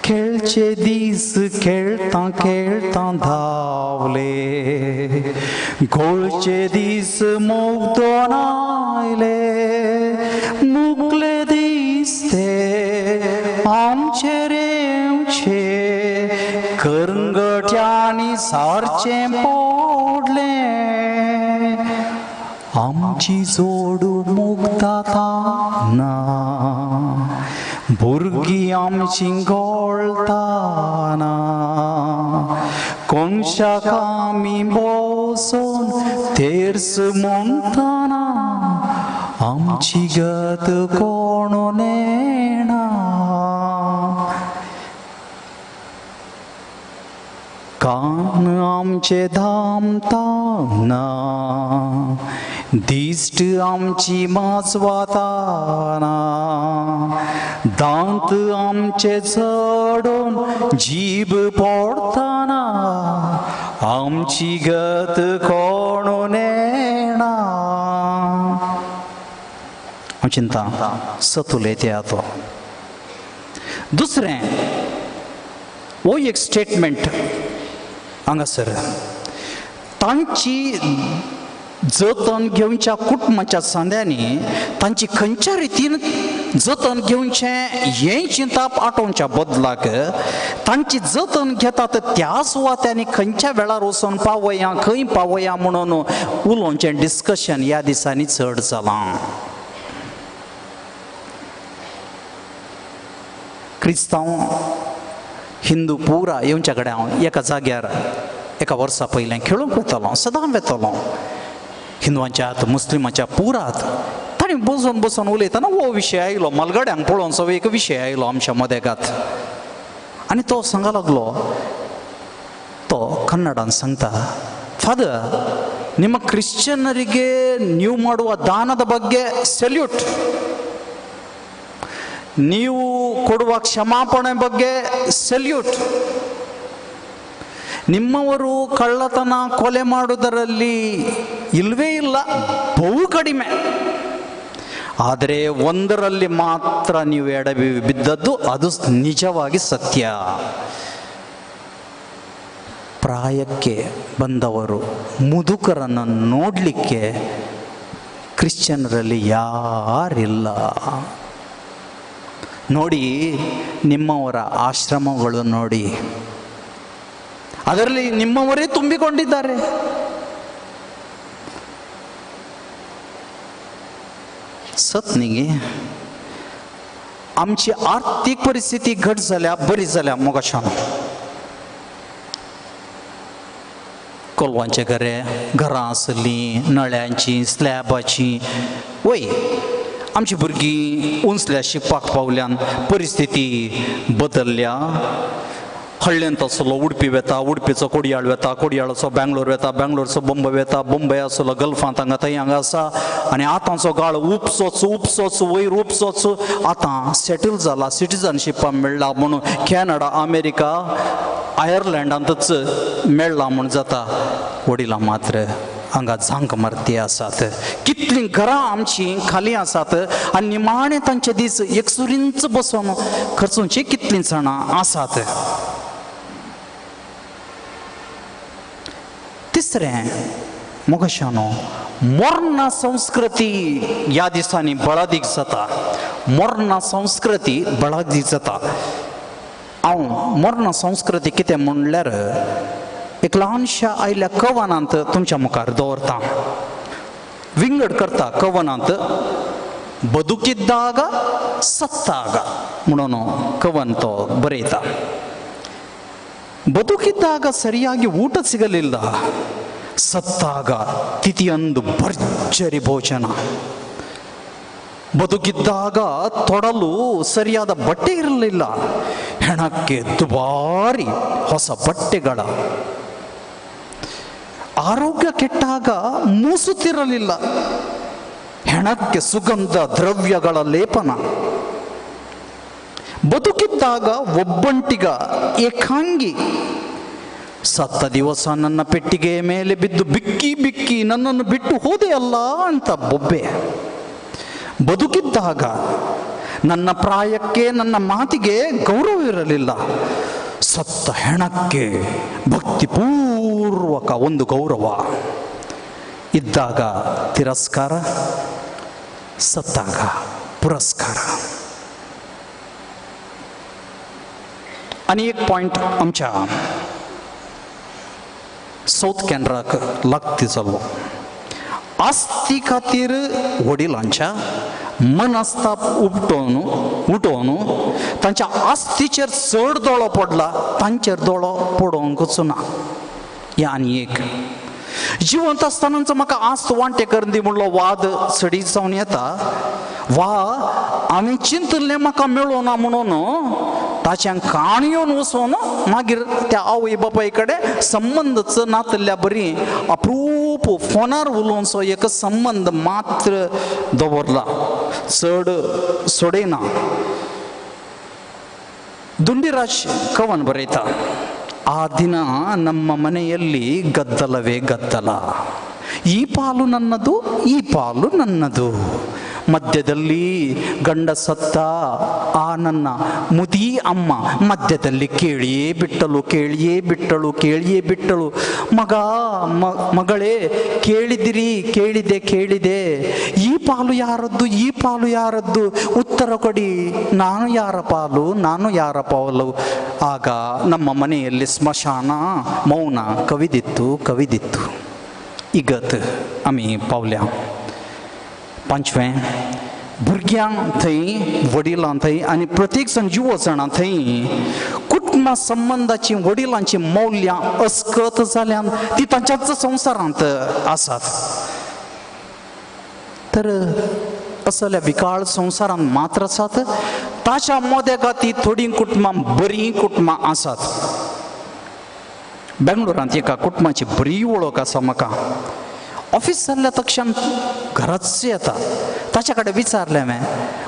खेळचे दीस खेळता खेळता धावले, घोळचे दीस मोगदोन आयले, मुकले दीस ते आमचे रेवचे, करंगट्यांनी सारचें आमची जोड मुक्ताता ना भुरगीं आमची घोळटाना कोणशाक आमी बसून तेर्स म्हणटाना आमची गत कोण नेणा कान आमचे धामताना दिश्ट आमची माजवाताना दांत आमचे चढून जीभ पडताना आमची गत कोण नेणा चिंता सतुले ते आतो दुसरें वो एक स्टेटमेंट हांगासर तांची जतन घेवच्या कुटुंबाच्या सांद्यांनी तांची खंयच्या रितीन जतन घेवचें हें चिंताप आटोवच्या बदलाक तांची जतन घेतात त्याच वात्यांनी खंयच्या वेळार वचून पावया खंय पावया म्हणून उलोवचें डिस्कशन ह्या दिसांनी चड जालां क्रिस्तांव हिंदू पुरा येवच्या कडेन हांव एका जाग्यार एका वर्सा पयलें खेळूंक वेतलो सदां वेतलो हिंदुवांच्यात मुस्लिमाच्या पुरात ताणी बसून बसून उलयतना हो विशय आयलो मलगड्यांक पळोवन सो एक विशय आयलो आमच्या मदेगात आनी तो सांगा लागलो तो ಕನ್ನಡಾನ್ सांगता ಫಾದರ್ ನಿಮ್ಮ ಕ್ರಿಶ್ಚಿಯನ್ನರಿಗೆ ನೀವು ಮಾಡುವ ದಾನದ ಬಗ್ಗೆ ಸೆಲ್ಯೂಟ್ ನೀವು ಕೊಡುವ ಕ್ಷಮಾಪಣೆ ಬಗ್ಗೆ ಸೆಲ್ಯೂಟ್ ನಿಮ್ಮವರು ಕಳ್ಳತನ ಕೊಲೆ ಮಾಡುವುದರಲ್ಲಿ ಇಲ್ವೇ ಇಲ್ಲ ಬಹು ಕಡಿಮೆ ಆದರೆ ಒಂದರಲ್ಲಿ ಮಾತ್ರ ನೀವು ಎಡವಿ ಬಿದ್ದದ್ದು ಅದು ನಿಜವಾಗಿ ಸತ್ಯ ಪ್ರಾಯಕ್ಕೆ ಬಂದವರು ಮುದುಕರನ್ನು ನೋಡಲಿಕ್ಕೆ ಕ್ರಿಶ್ಚಿಯನ್ನರಲ್ಲಿ ಯಾರಿಲ್ಲ ನೋಡಿ ನಿಮ್ಮವರ ಆಶ್ರಮಗಳು ನೋಡಿ ಅದರಲ್ಲಿ ನಿಮ್ಮವರೇ ತುಂಬಿಕೊಂಡಿದ್ದಾರೆ सतनी आमची आर्थिक परिस्थिती घट जाल्या बरी जाल्या मोगाशान कोलवांचे घरां आसलीं नळ्यांची स्लॅबाची वय आमची भुरगीं उंचल्या शिकपाक पावल्यान परिस्थिती बदलल्या हळ्ळेंत आसलो उडपी वेता उडपीचो कोडयाळ वेता कोडयाळचो बेंगलोर वेता बेंगलोरचो बंबय वेता बंबय आसलो गल्फांत हांगा थंय हांगा आसा आनी आतांचो काळ उपसोच वयर उपसोच आतां सेटल जाला सिटीजनशिपा मेळ्ळा म्हणून कॅनडा अमेरिका आयर्लंडांतच मेळ्ळा म्हूण जाता वडिलां मात्र हांगा झांक मारती आसात कितलीं घरां आमची खाली आसात आनी निमाणे तांचे दीस एकसुरींच बसून खर्चूंची कितलीं जाणां आसात तिसरें मोगाशानो मोर्ना संस्कृती ह्या दिसांनी बळादीक जाता मोर्ना संस्कृती बळादीक जाता हांव मोर्ना संस्कृती कितें म्हणल्यार एक ल्हानशा आयल्या कवनांत तुमच्या मुखार दवरता विंगड करता कवनांत बदुकिद्दाग सत्ताग म्हणून कवन तो बरयता ಬದುಕಿದ್ದಾಗ ಸರಿಯಾಗಿ ಊಟ ಸಿಗಲಿಲ್ಲ ಸತ್ತಾಗ ತಿಥಿಯಂದು ಭರ್ಜರಿ ಭೋಜನ ಬದುಕಿದ್ದಾಗ ತೊಡಲು ಸರಿಯಾದ ಬಟ್ಟೆ ಇರಲಿಲ್ಲ ಹೆಣಕ್ಕೆ ದುಬಾರಿ ಹೊಸ ಬಟ್ಟೆಗಳ ಆರೋಗ್ಯ ಕೆಟ್ಟಾಗ ಮೂಸುತ್ತಿರಲಿಲ್ಲ ಹೆಣಕ್ಕೆ ಸುಗಂಧ ದ್ರವ್ಯಗಳ ಲೇಪನ ಬದುಕಿದ್ದಾಗ ಒಬ್ಬಂಟಿಗ ಏಕಾಂಗಿ ಸತ್ತ ದಿವಸ ನನ್ನ ಪೆಟ್ಟಿಗೆ ಮೇಲೆ ಬಿದ್ದು ಬಿಕ್ಕಿ ಬಿಕ್ಕಿ ನನ್ನನ್ನು ಬಿಟ್ಟು ಹೋದೆ ಅಲ್ಲ ಅಂತ ಬೊಬ್ಬೆ ಬದುಕಿದ್ದಾಗ ನನ್ನ ಪ್ರಾಯಕ್ಕೆ ನನ್ನ ಮಾತಿಗೆ ಗೌರವವಿರಲಿಲ್ಲ ಸತ್ತ ಹೆಣಕ್ಕೆ ಭಕ್ತಿಪೂರ್ವಕ ಒಂದು ಗೌರವ ಇದ್ದಾಗ ತಿರಸ್ಕಾರ ಸತ್ತಾಗ ಪುರಸ್ಕಾರ आणि एक पॉइंट आमच्या साऊथ कॅनराक लागती जालो आस्ती खातीर वडिलांच्या मनस्ताप उठोवन तांच्या आस्तीचेर चड दोळो पडला तांचेर दोळो पडोवंकच ना. हे आनी एक जिवंत आसतनाच म्हाका आस्त वांटे करून दी म्हणलो वाद सडी जावन येता, वा हांवें चिंतलें म्हाका मेळो ना म्हणून ताच्यान काणयोन वचून मागीर त्या आवय बापाय कडेन संबंदच नातल्या बरी अप्रूप फोनार उलोवचो एक संबंद मात्र दवरला, चड सोडयना. ದುಂಡಿರಾಜ್ ಕವನ್ ಬರೀತಾ, ಆ ದಿನ ನಮ್ಮ ಮನೆಯಲ್ಲಿ ಗದ್ದಲವೇ ಗದ್ದಲ, ಈ ಪಾಲು ನನ್ನದು ಈ ಪಾಲು ನನ್ನದು, ಮಧ್ಯದಲ್ಲಿ ಗಂಡ ಸತ್ತ ಆ ನನ್ನ ಮುದಿ ಅಮ್ಮ ಮಧ್ಯದಲ್ಲಿ ಕೇಳಿಯೇ ಬಿಟ್ಟಳು ಕೇಳಿಯೇ ಬಿಟ್ಟಳು ಮಗಳೇ ಕೇಳಿದಿರಿ ಕೇಳಿದೆ ಈ ಪಾಲು ಯಾರದ್ದು ಉತ್ತರ ಕೊಡಿ, ನಾನು ಯಾರ ಪಾಲು. ಆಗ ನಮ್ಮ ಮನೆಯಲ್ಲಿ ಸ್ಮಶಾನ ಮೌನ ಕವಿದಿತ್ತು. इगत आमी पावल्या. पांचवें, भुरग्यांक थंय वडिलां थंय आनी प्रत्येक जण जिवो जाणां थंय कुटुंब संबंधाची वडिलांची मौल्यां अस्कत जाल्यान ती तांच्याच संवसारांत आसात. तर असल्या विकाळ संवसारांत मात्र आसात, ताच्या मोदेगा ती थोडीं कुटुंबां बरीं कुटुंबां आसात. बेंगलोरांत एका कुटुंबाची बरी वळख आसा म्हाका. ऑफिस जाल्ल्या तक्षण घराच येता. ताच्या कडेन विचारलें हांवें,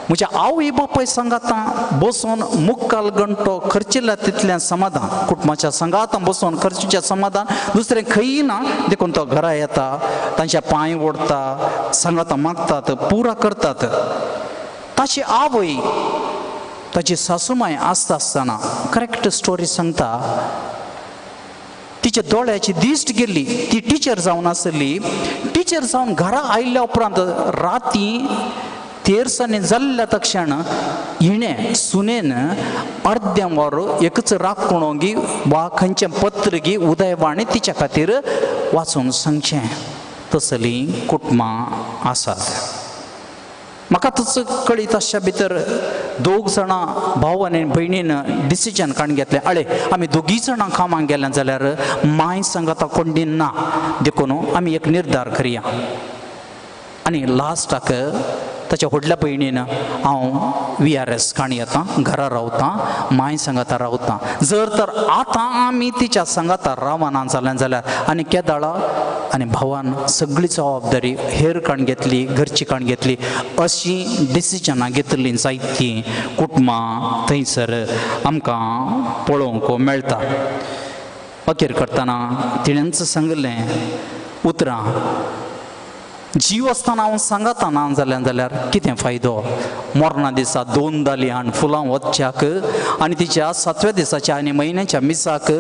म्हज्या आवय बापाय सांगातां बसून मुक्काल घंटो खर्चिल्ल्या तितलें समाधान, कुटुंबाच्या संगातां बसून खर्चीचें समाधान दुसरें खंय ना, देखून तो घरा येता, तांचे पांय ओडता, सांगातां मागतात, पुरा करतात. ताची आवय ताची सासूमाय आसतना करेक्ट स्टोरी सांगता. तिच्या दोळ्याची दिश्ट गेली, ती टिचर जावन आसली. टिचर जावन घरा आयिल्ल्या उपरांत राती तेरसांनी जाल्ल्या तक्षण हिणें सुनेन अर्द्या वर एकच राखणोगी वा खंयचें पत्र गी उदयवाणी तिच्या खातीर वाचून सांगचें. तसलीं कुटुंबां आसात. म्हाका तुजो कळीत आसच्या भितर दोग जाणां भाव आनी भयणीन डिसिजन काडून घेतलें, आळे आमी दोगी जाणां कामाक गेल्या जाल्यार माय सांगाता कोंडी ना, देखून आमी एक निर्धार करया. आनी लास्टाक ताच्या व्हडल्या भयणीन हांव VRS काणी येता, घरा रावतां, माय सांगाता रावतां. जर तर आतां आमी तिच्या सांगाता रावना जाल्यार आनी केदाळा आनी भावान सगळी जबाबदारी हेर काण घेतली, घरची काण घेतली, अशी डिसिजनां घेतली जायतीं कुटुंबां थंयसर आमकां पळोवंक मेळटा. अखेर करतना तिणेंच सांगलें उतरां, जीव आसतना हांव सांगाता ना जाल्यार कितें फायदो. मरणा दिसा 2 दालियान फुलां वचच्याक आनी तिच्या 7व्या दिसाच्या आनी म्हयन्याच्या मिसाक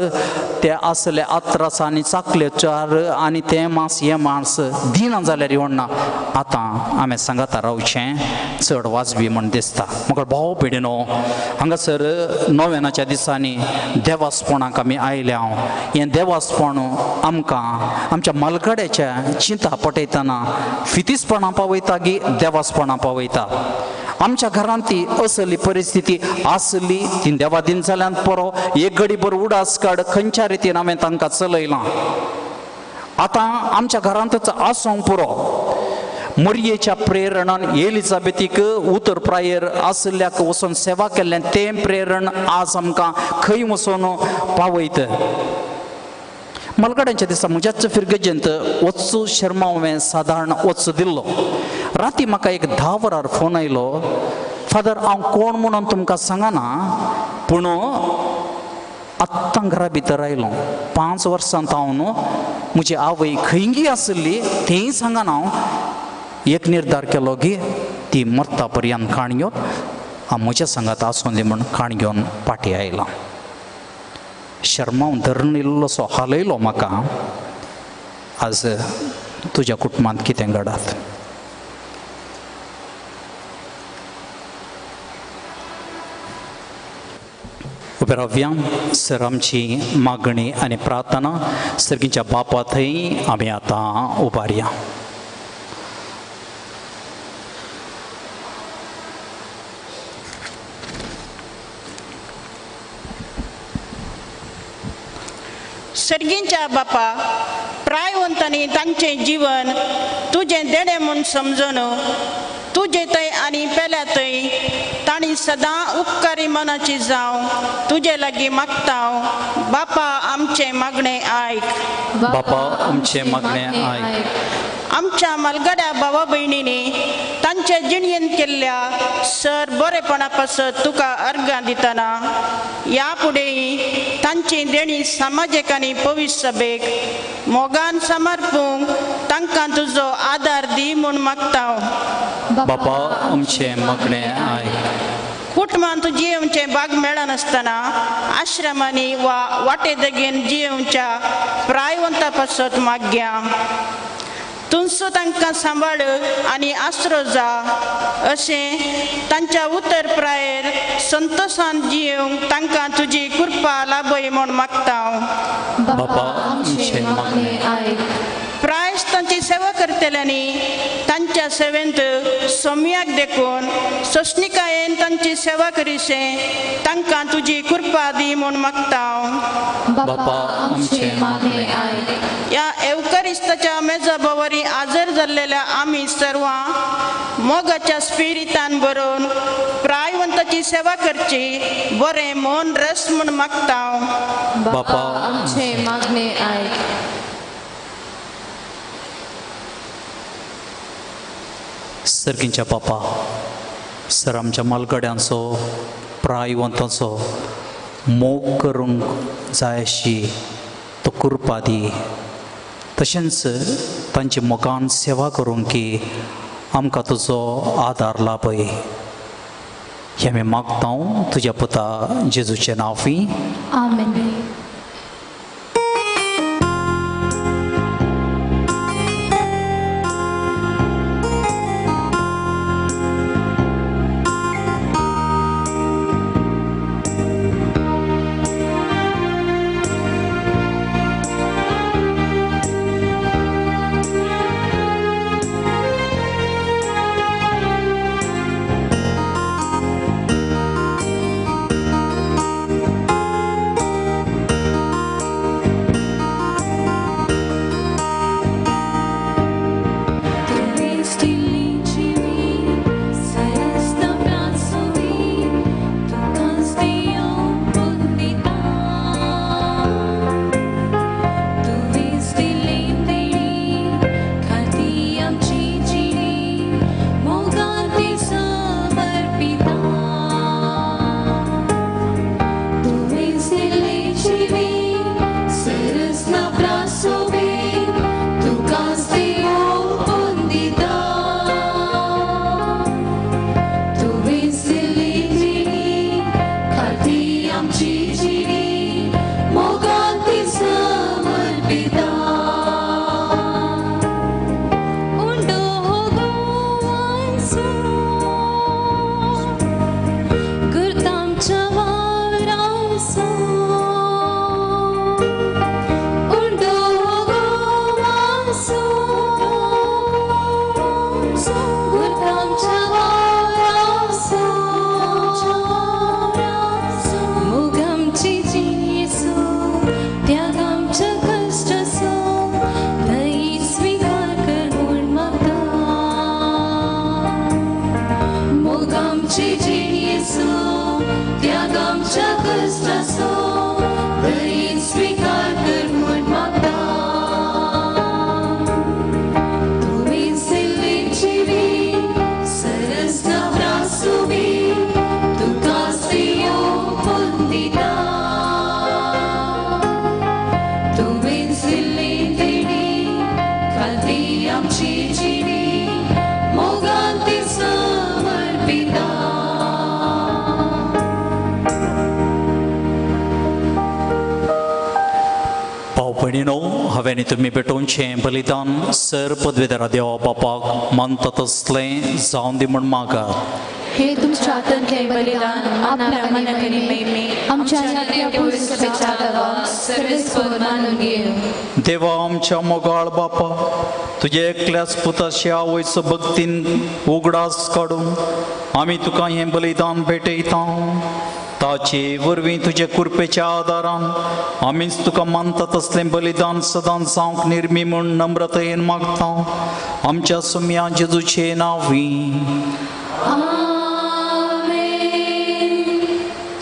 ते आसले आत्रास आनी चाकलेचार आनी ते मास हे मास दिना जाल्यार येवना. आतां हांवें सांगाता रावचें चड वाजवी म्हण दिसता. म्हाका भाव पिडेनो, हांगासर नोवेनाच्या दिसांनी देवास्पणाक आमी आयले. हांव हें देवास्पण आमकां आमच्या मलगड्याच्या चिंता पटयतना फितीसपणां पावयता गी देवास्पणां पावयता. आमच्या घरांत ती असली परिस्थिती आसली, ती देवादीन जाल्यान परो एक घडीभर उडास काड खंयच्या रितीन हांवें तांकां चलयलां. आतां आमच्या घरांतच आसूंक पुरो. मरियेच्या प्रेरणान एलिझाबेथीक उतर प्रायर आसल्याक वचून सेवा केल्लें तें प्रेरण आज आमकां खंय वचून पावयत. मलगड्यांच्या दिसा म्हज्याच फिरगजेंत वचू शर्मा हांवें सादारण वचू दिल्लो. राती म्हाका एक 10 वरार फोन आयलो, फादर हांव कोण म्हणून तुमकां सांगना, पूण आत्तां घरा भितर आयलो. 5 वर्सांत हांव न्हू म्हजी आवय खंयी आसली तेंय सांगना. हांव एक निर्धार केलो की ती मरता पर्यंत काण घेवन हांव म्हज्या सांगात आसूं दी म्हूण काण घेवन पाटी आयलां. शर्मा धरून इल्लोसो हालयलो म्हाका. आज तुज्या कुटुंबांत कितें घडात? उबे रावया. सर आमची मागणी आनी प्रार्थना सर्गीच्या बापा थंय आमी आतां उबारया. सर्गींच्या बापा प्रायवंतांनी तांचे जीवन तुझे देणे म्हूण समजून तुझे थंय आनी पेल्या थंय तांणी सदां उपकारी मनाची जावं तुजे लागीं मागता बापा आमचे मागणें आयक बापा आमचे मागणे आयक आमच्या मलगड्या भावा भयणींनी तांचे जिणयेन केल्ल्या सर बरेपणा पासत तुका अर्गां दितना ह्या फुडेंय तांची देणी समाजीक आनी पवित्र सभेक मोगान समर्पूंक तांकां तुजो आदार दी म्हूण मागता बापा आमचे मागणे आयक कुटुंबांत जियेवचे भाग मेळनासतना आश्रमांनी वा वाटे देगेन जियेवच्या प्रायवंता पासत माग्या तुमचो तांकां सांबाळ आनी आसरो जा अशें तांच्या उतर प्रायेर संतोशान जियेवंक तांकां तुजी कृपा लाभय म्हूण मागता बापा आमचे मागणे आयक प्रायस्तांची सेवा करतल्यांनी तांच्या सेवेंत सौम्याक देखून सोंसणिकायेन तांची सेवा करीशे तांकां तुजी कृपा दी म्हूण मागता बापा आमचे मागणे आयक ह्या एवकारिस्ताच्या मेजा बोवारी आजर जाल्लेल्या आमी सर्वां मोगाच्या स्पिरितान बरोवन प्रायवंताची सेवा करची बरें मन रस म्हूण मागता बापा आमचे मागणे आयक सर्गींच्या बापा सर आमच्या मालगड्यांचो प्रायवंतांचो मोग करूंक जाय अशी तो कृपा दी तशेंच तांची मोगान सेवा करूंक की आमकां तुजो आदार लाभय हें आमी मागता तुज्या पुता जेजूचे नांवी आमेन हांवें तुमी भेटोवचें बलिदान सर पदवेदारा देवा बापाक मानता तसलें जावन दी म्हूण मागात हे तुमच्या हातांतले बलिदान आपल्या मनातली महिमे आमच्या ह्या पवित्र सभेच्या आदाराक सर्वेस्पर मानून घेव देवा आमच्या मोगाळ बापा तुजे एकल्याच पुताच्या आवयचो भक्तीन उगडास काडून आमी तुका हें बलिदान भेटयता ताचे वरवीं तुजे कुरपेच्या आदारान आमीच तुका मानता तसलें बलिदान सदां जावंक निर्मी म्हूण नम्रतायेन मागता आमच्या सुम्या जेजूचे नांवी.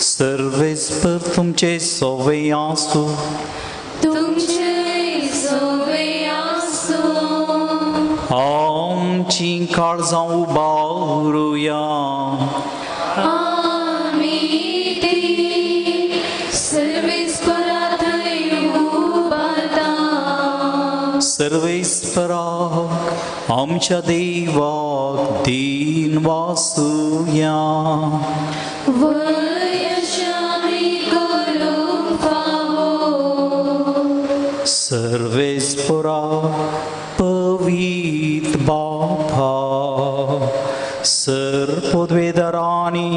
सर्वेस्पर तुमचे सोवे आसूं. आमची काळजां उबारुया. सर्वेस्पराक आमच्या देवाक दिन वासुया. सर्वेस्परा पवित्र बापा सर्पोद्वेदराणी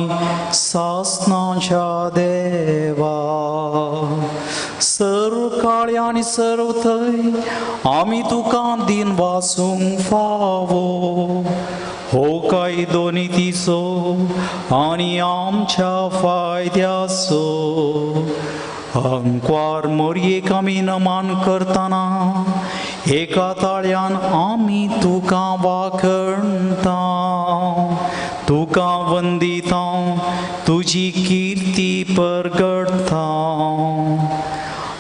सासनाच्या देवा सर्व काळी आनी सर्व थंय आमी तुका दिन वासूंक फावो. हो काय दोनी तिसो आनी आमच्या फायद्याचो. अंकवार मोरयेक आमी नमान करतना एका ताळ्यान आमी तुका वाखणता. तुका वंदिता तुजी कीर्ती परगडता.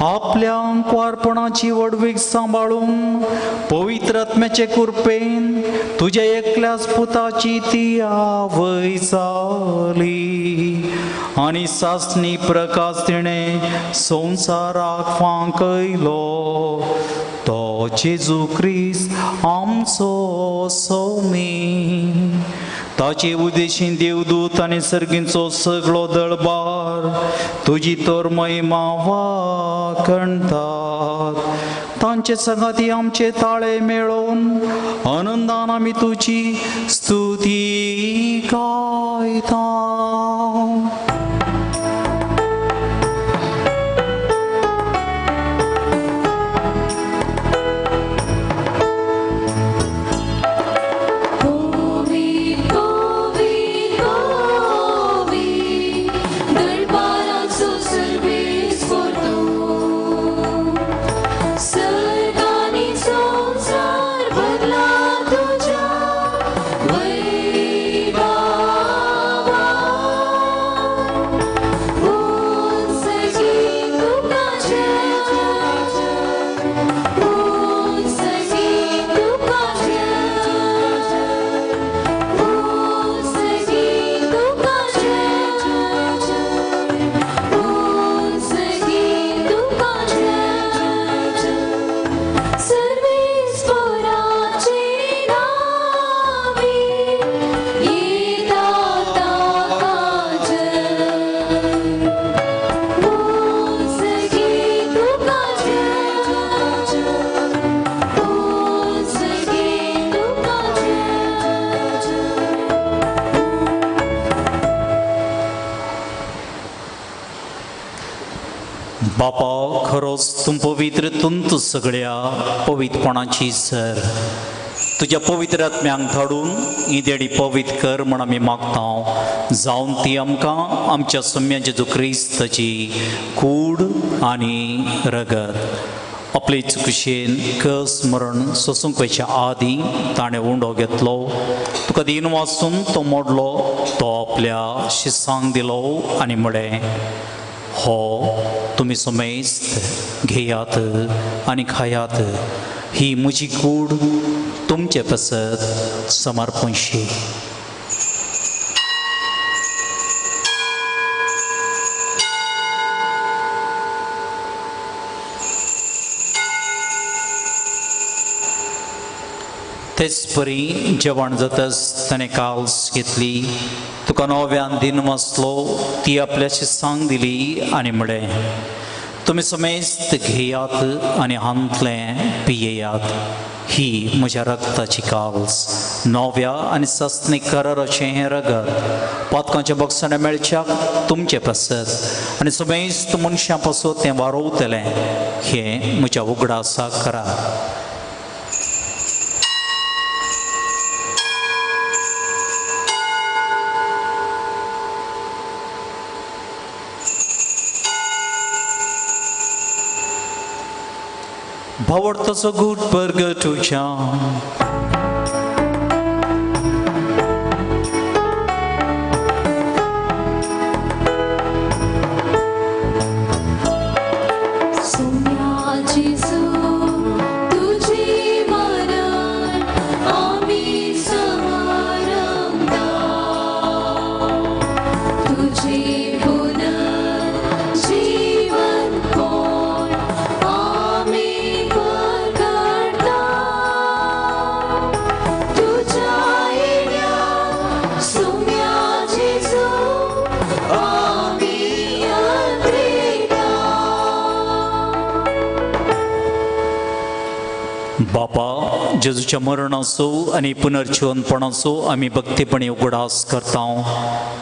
आपल्या अंकवारपणाची वडवीक सांबाळून पवित्र आत्म्याचे कृपेन तुज्या एकल्याच पुताची ती आवय जाली आनी सासणी प्रकाश तिणें संवसाराक फांकयलो. तो जेजू क्रिस्त आमचो सौमी. ताचे उदेशीन देवदूत आनी सर्गींचो सगळो दळबार तुजी तोर महिमा वाखणतात. तांचे संगाती आमचे ताळे मेळोवन आनंदान आमी तुजी स्तुती गायता. बापा खरोच तूं पवित्र तूं सगळ्या पवित्रपणाची सर. तुज्या पवित्र आत्म्यांक धाडून ही देडी पवित्र कर म्हण आमी मागता. जावन ती आमकां आमच्या सम्या जेजू क्रिस्ताची कूड आनी रगत आपले चुकशेन कस मरण सोसूंक वयच्या आदीं ताणें उंडो घेतलो. तुका दिन वाचून तो मोडलो. तो आपल्या शिसांक दिलो आनी म्हळें, हो तुमी समेस्त घेयात आनी खायात. ही म्हजी कूड तुमचे पसत समर्पणशी. तेच परी जेवण जाताच ताणें काल्स घेतली. तुका नव्यान दिन वाचलो. ती आपल्या शिसांक दिली आनी म्हळें, तुमी समेस्त घेयात आनी हांतलें पियेयात. ही म्हज्या रक्ताची काल्स, नव्या आनी सस्नीक कराराचें हें रगत. पातकांच्या बक्षांनी मेळच्याक तुमचे पसत आनी समेस्त मनशां पासून तें वारोवतलें. हें म्हज्या उगडासाक करात. भावार्थाचो गूट परगटुच्या बापा जेजूच्या मरणाचो आनी पुनर्जीवनपणाचो आमी भक्तीपणी उगडास करता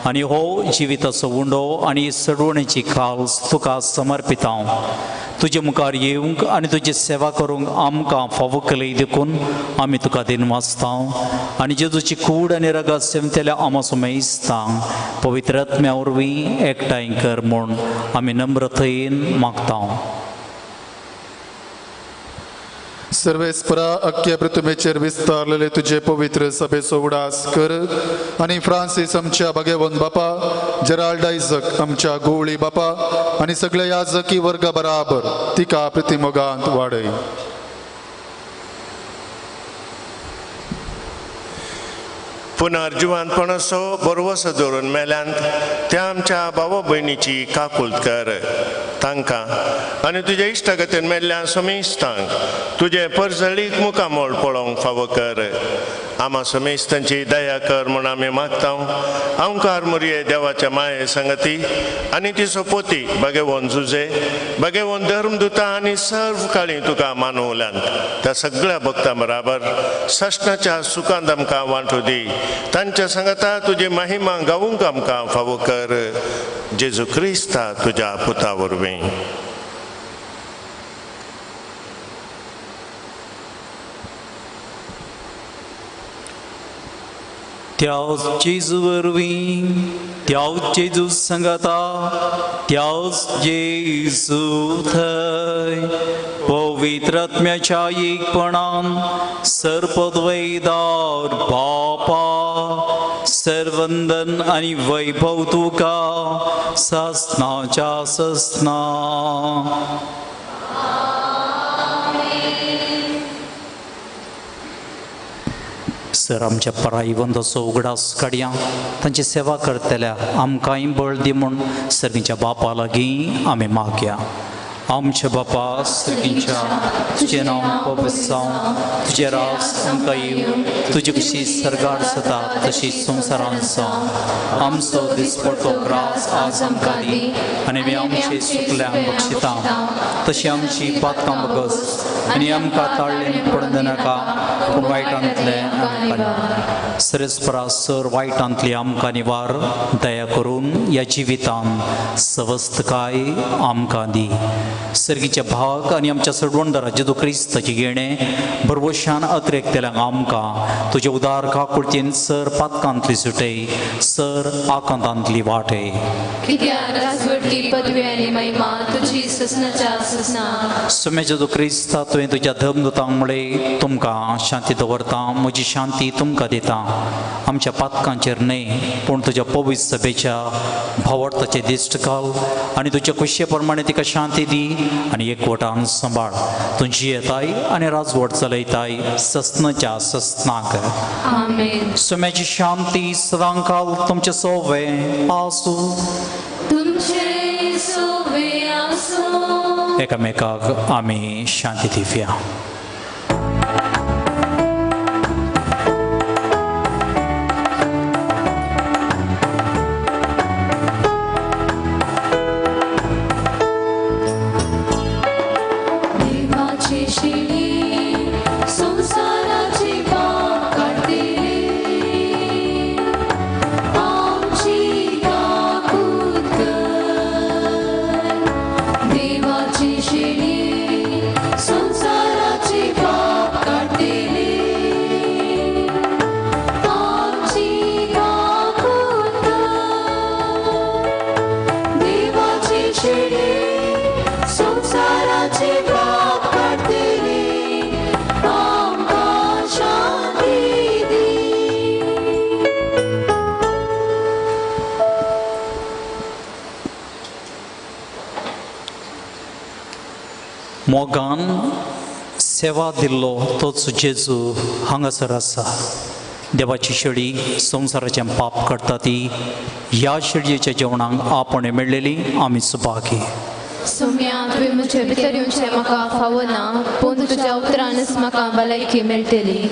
आनी हो जिविताचो उंडो आनी सडवणेची काल्स तुका समर्पिता तुजे मुखार येवंक आनी तुजी सेवा करूंक आमकां फावो केले देखून आमी तुका दिन वाचता आनी जेजूची कूड आनी रगत सेवतेल्या आमाचो मेजता पवित्र आत्म्या वरवीं एकठांय कर म्हूण आमी नम्रतेन मागता सर्वेस्परा अख्ख्या पृथ्वीचेर विस्तारलेले तुझे पवित्र सभेचो उडास कर आनी फ्रांसीस आमच्या भगेवन बापा जेराल्ड आयझक आमच्या गोवळी बापा आनी सगळे याजकी वर्ग बराबर तिका प्रतिमोगांत वाडय पुनर्जीवनपणाचो बरवसो धरून मेल्यांत त्या आमच्या भावा भयणीची काकुळट कर तांकां आनी तुज्या इश्टगतीन मेल्ल्या समेस्तांक तुजे परजळीक मुखामोळ पळोवंक फावो कर आमा समेस्तांची दया कर म्हूण आमी मागता आमकां मुरये देवाच्या माये संगती आनी तिचो पोती भगेवन जुजे भगेवन धर्मदुतां आनी सर्व काळी तुका मानवल्यांत त्या सगळ्या भक्तां बराबर सश्णाच्या सुखांत आमकां वांटू दी तांच्या सांगता तुजी महिमा गावूंक आमकां फावो कर जेजू क्रिस्ता तुज्या पुता वरवीं त्याच जेजू वरवीं त्याच जेजू सांगता त्याच जेजू थंय पवित्र आत्म्याच्या एकपणान सर्पद्वैदार बापा सर्वंदन आनी वैभव तुका ससनाच्या ससना सर आमच्या परायवंताचो उगडास काडया तांची सेवा करतल्या आमकांय बळ दी म्हूण सर्गीच्या बापा लागीं आमी मागया आमच्या बापा सर्गीच्या तुजें नांव पवित्र जावं तुजें रास आमकां येवं तुजी कशी सरगार जाता तशी संवसारांत जावं आमचो दिसपडटो ग्रास आज आमकां दी आनी आमी आमचे चुकल्यांक बक्षिता तशी आमची पातकां बगस आनी आमकां ताळ्ळें पडूं नाका पूण वायटांतले आमकां सरेस्परा सर वायटांतली आमकां निवार दया करून ह्या जिवितान सवस्थकाय आमकां दी सर्गीच्या भाग आनी आमच्या सडवणदारा जेजू क्रिस्ताची गेणे बरवशान अतिरेकतेल्यांक आमकां तुजे उदार काकुळतीन सर पातकांतली सुटय सर आकांतांतली वाटय कित्याक राजवटी पदवी आनी महिमा तुजी ससनाच्या ससना सुमे जेजू क्रिस्ता तुवें तुज्या धर्मदुतांक म्हळें तुमकां शांती दवरता म्हजी शांती तुमकां दिता आमच्या पातकांचेर न्हय पूण तुज्या पवित्र सभेच्या भावार्थाचे दिश्ट घाल आनी तुज्या खुशये प्रमाणे तिका शांती दी आनी एकवटान सांबाळ तुजी येताय आनी राजवट चलयताय ससनाच्या ससनाक आमेन सुम्याची शांती सदांकाल तुमचे सोवे आसूं तुमचे सोवे आसूं एकामेकाक आमी शांती दिवया देवाची शिणी संसाराची मोगान सेवा दिल्लो तोच जेजू हांगासर आसा. देवाची शेळी संवसाराचें पाप करता ती ह्या शेळयेच्या जेवणाक आपण मेळलेली आमी सुभागी. सुम्या तुवें म्हजे भितर येवचें म्हाका फावना, पूण तुज्या उतरानच म्हाका भलायकी मेळटली.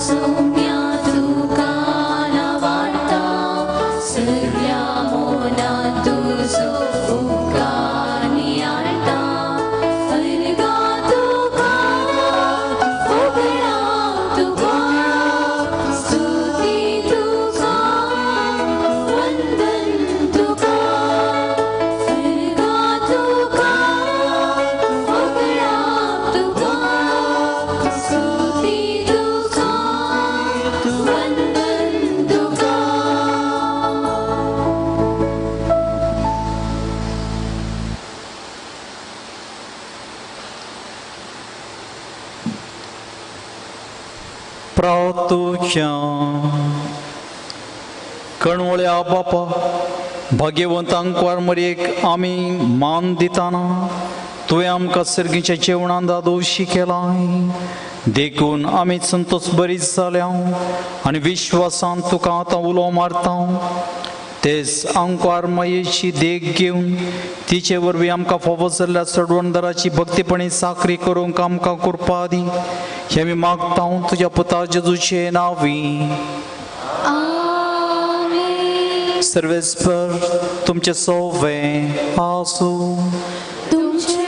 सौम्या तुका वार्ता सगळ्या मोना तुझो उपकार नियाळटा अर्गा तुका उगडा तुका स्तुती तुका वंदन तुका अर्गा तुका उगडा तुका स्तुती तुका वंदन तुका प्रार्थुच्या कणवळ्या बापा भाग्यवंतांक वारमरेक आमी मान दिताना तुवें आमकां सर्गीच्या जेवणां दादोशी केलाय देखून आमी संतोष बरीच जाल्या आनी विश्वासान तुका आतां उलो मारता तेच आमकां मायेची देख घेवन तिचे वरवीं आमकां फावो जाल्ल्या चडवणदाराची भक्तीपणी साखरी करूंक आमकां कृपा दी हें आमी मागता तुज्या पुता जेजूचे नांवी आमेन सर्वेस्पर तुमचे सोवे आसूं तुमचे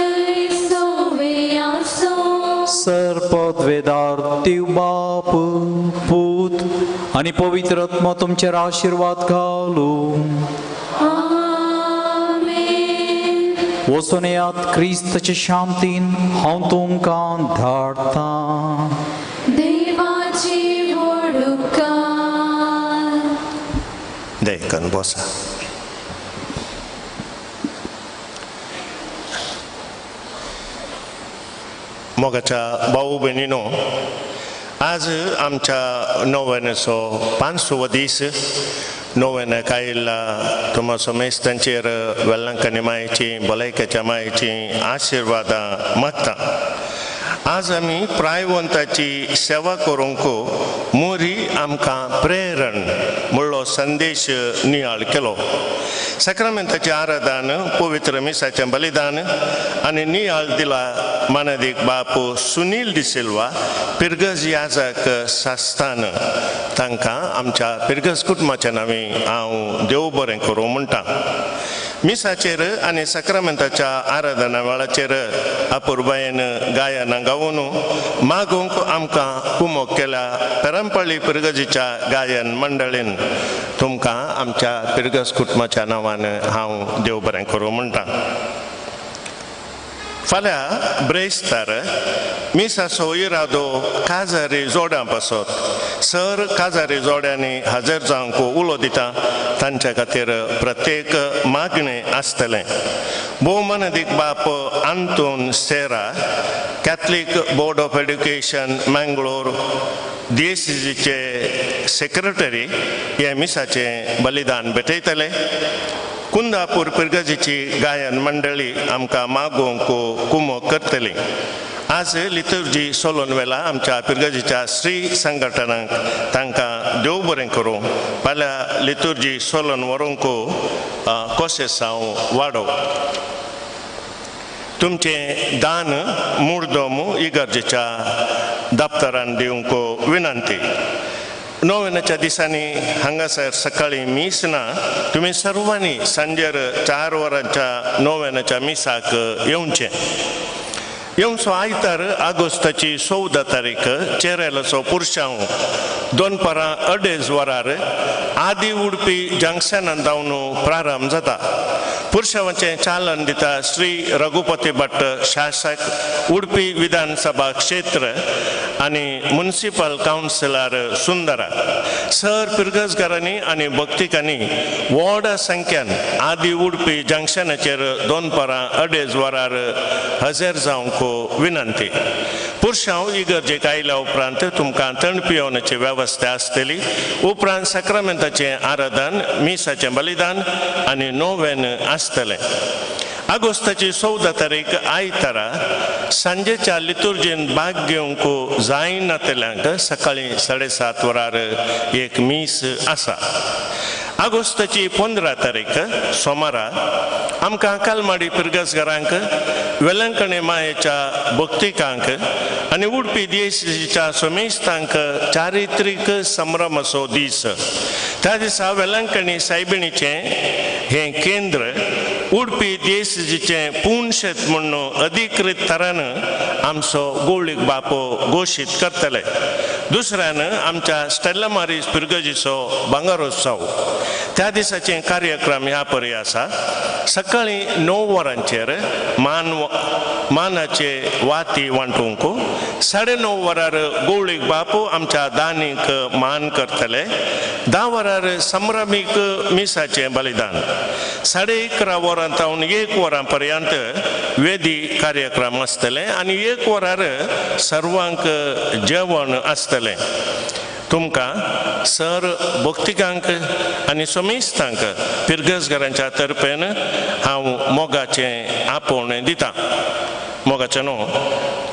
सोवे आसूं सर्पद्वेदार देव बाप पूत आनी पवित्र आत्मा तुमचेर आशिर्वाद घालूं आमेन वचून येयात क्रिस्ताचे शांतीन हांव तुमकां धाडटा देवाची वडुकार देखन बसा. मोगाच्या भाऊ बहिणीनो, आज आमच्या नोवेनेचो 500वो दीस. नोवेनाक आयिल्ला तुमचो मेस्तांचेर वेल्लांकनी मायेची भलायकेच्या मायेची आशिर्वादां मागता. आज आमी प्रायवंताची सेवा करूंक मोरी आमकां प्रेरण म्हणलो संदेश नियाळ केलो. सक्रामेंताचें आराधन, पवित्र मिसाचें बलिदान आनी नियाळ दिला मानदीक बाप सुनील डिसिल्वा पिर्गज याजक सास्तान. तांकां आमच्या पिर्गज कुटुंबाच्या नांवी हांव देव बरें करूं म्हणटा. मिसाचेर आनी सक्रामेंताच्या आराधना वेळाचेर अपुर्बायेन गायनां गावून मागूंक आमकां कुमोग केल्या पेरंपळी पिर्गजीच्या गायन मंडळीन तुमकां आमच्या पिर्गज कुटुंबाच्या नांवान हांव देव बरें करूं म्हणटा. फाल्यां ब्रेस्तार मिसाचो इरादो काजारी जोड्यां पासत सर काजारी जोड्यांनी हजर जावंक उलो दिता तांचे खातीर प्रत्येक मागणें आसतलें. भोवमानदीक बाप आंतोन सेरा, Catholic board of education Mangalore DSCचे सेक्रेटरी हे मिसाचें बलिदान भेटयतले. कुंदापूर पिर्गजीची गायन मंडळी आमकां मागोवंक कुमोग करतली. आज लितुर्जी सोलोन वेला आमच्या पिर्गजीच्या श्री संघटनाक तांकां देव बरें करूं. फाल्यां लितुर्जी सोलोन व्हरूंक कोशेसांव वाडो. तुमचें दान मुर्दोम इगर्जेच्या दफ्तरान दिवंक विनंती. नोवेनाच्या दिसांनी हांगासर सकाळीं मीस ना. तुमी सर्वांनी सांजेर 4 वरांच्या नोवेनाच्या मिसाक येवचें. येवचो आयतार आगोस्ताची 14 तारीख चेरेलाचो पुरशांव 2:30 वरार आदी उडपी जंक्शनान जावन प्रारंभ जाता. पुरशांवाचें चालन दिता श्री रघुपती भट्ट शासक उडपी विधानसभा क्षेत्र आनी म्युनिसिपल कावन्सिलर सुंदरा. सर पिर्गजकारांनी आनी भक्तिकांनी व्हड संख्यान आदी उडपी जंक्शनाचेर 2:30 वरार हजर जावंक विनंती. पुरशांव इगर्जेक आयल्या उपरांत तुमकां तण पियोवनाची वेवस्था आसतली. उपरांत सक्रामेंताचें आराधन, मिसाचें बलिदान आनी नोवेन आसतलें. आगोस्ताची 14 तारीख आयतारा सांजेच्या लितुर्जीन भाग घेवंक जायनातल्यांक सकाळीं 7:30 वरार एक मीस आसा. ऑगस्टाची 15 तारीख सोमारा आमकां कालमाडी पिरगसगरांक वेलंकणे मायेच्या भक्तिकांक आनी उडपी देशीच्या सोमेस्तांक चारित्रीक संभ्रमाचो दीस. त्या दिसा वेलंकणी सायबिणीचें हें केंद्र उडपी देशीचें पूर्ण म्हणून अधिकृत तरान आमचो गोळीक बापो घोशीत करतले. दुसऱ्यान आमच्या स्टेला मारीस पिरगजीचो भांगारोत्सव. त्या दिसाचे कार्यक्रम ह्या परी आसा. सकाळी 9 वरांचेर मानाचे वाती वांटूंक, 9:30 वरार गोळीक बापू आमच्या दानीक मान करतले. 10 वरार संभ्रमीक मिसाचे बलिदान. 11:30 वरां तावन 1 वरां पर्यंत वेदी कार्यक्रम आसतले आनी 1 वरार सर्वांक जेवण आसतले. तुमकां सर भक्तिकांक आनी सोमेस्तांक पिरगसगरांच्या तर्फेन हांव मोगाचें आपोवण दितां. मोगाचें न्हू,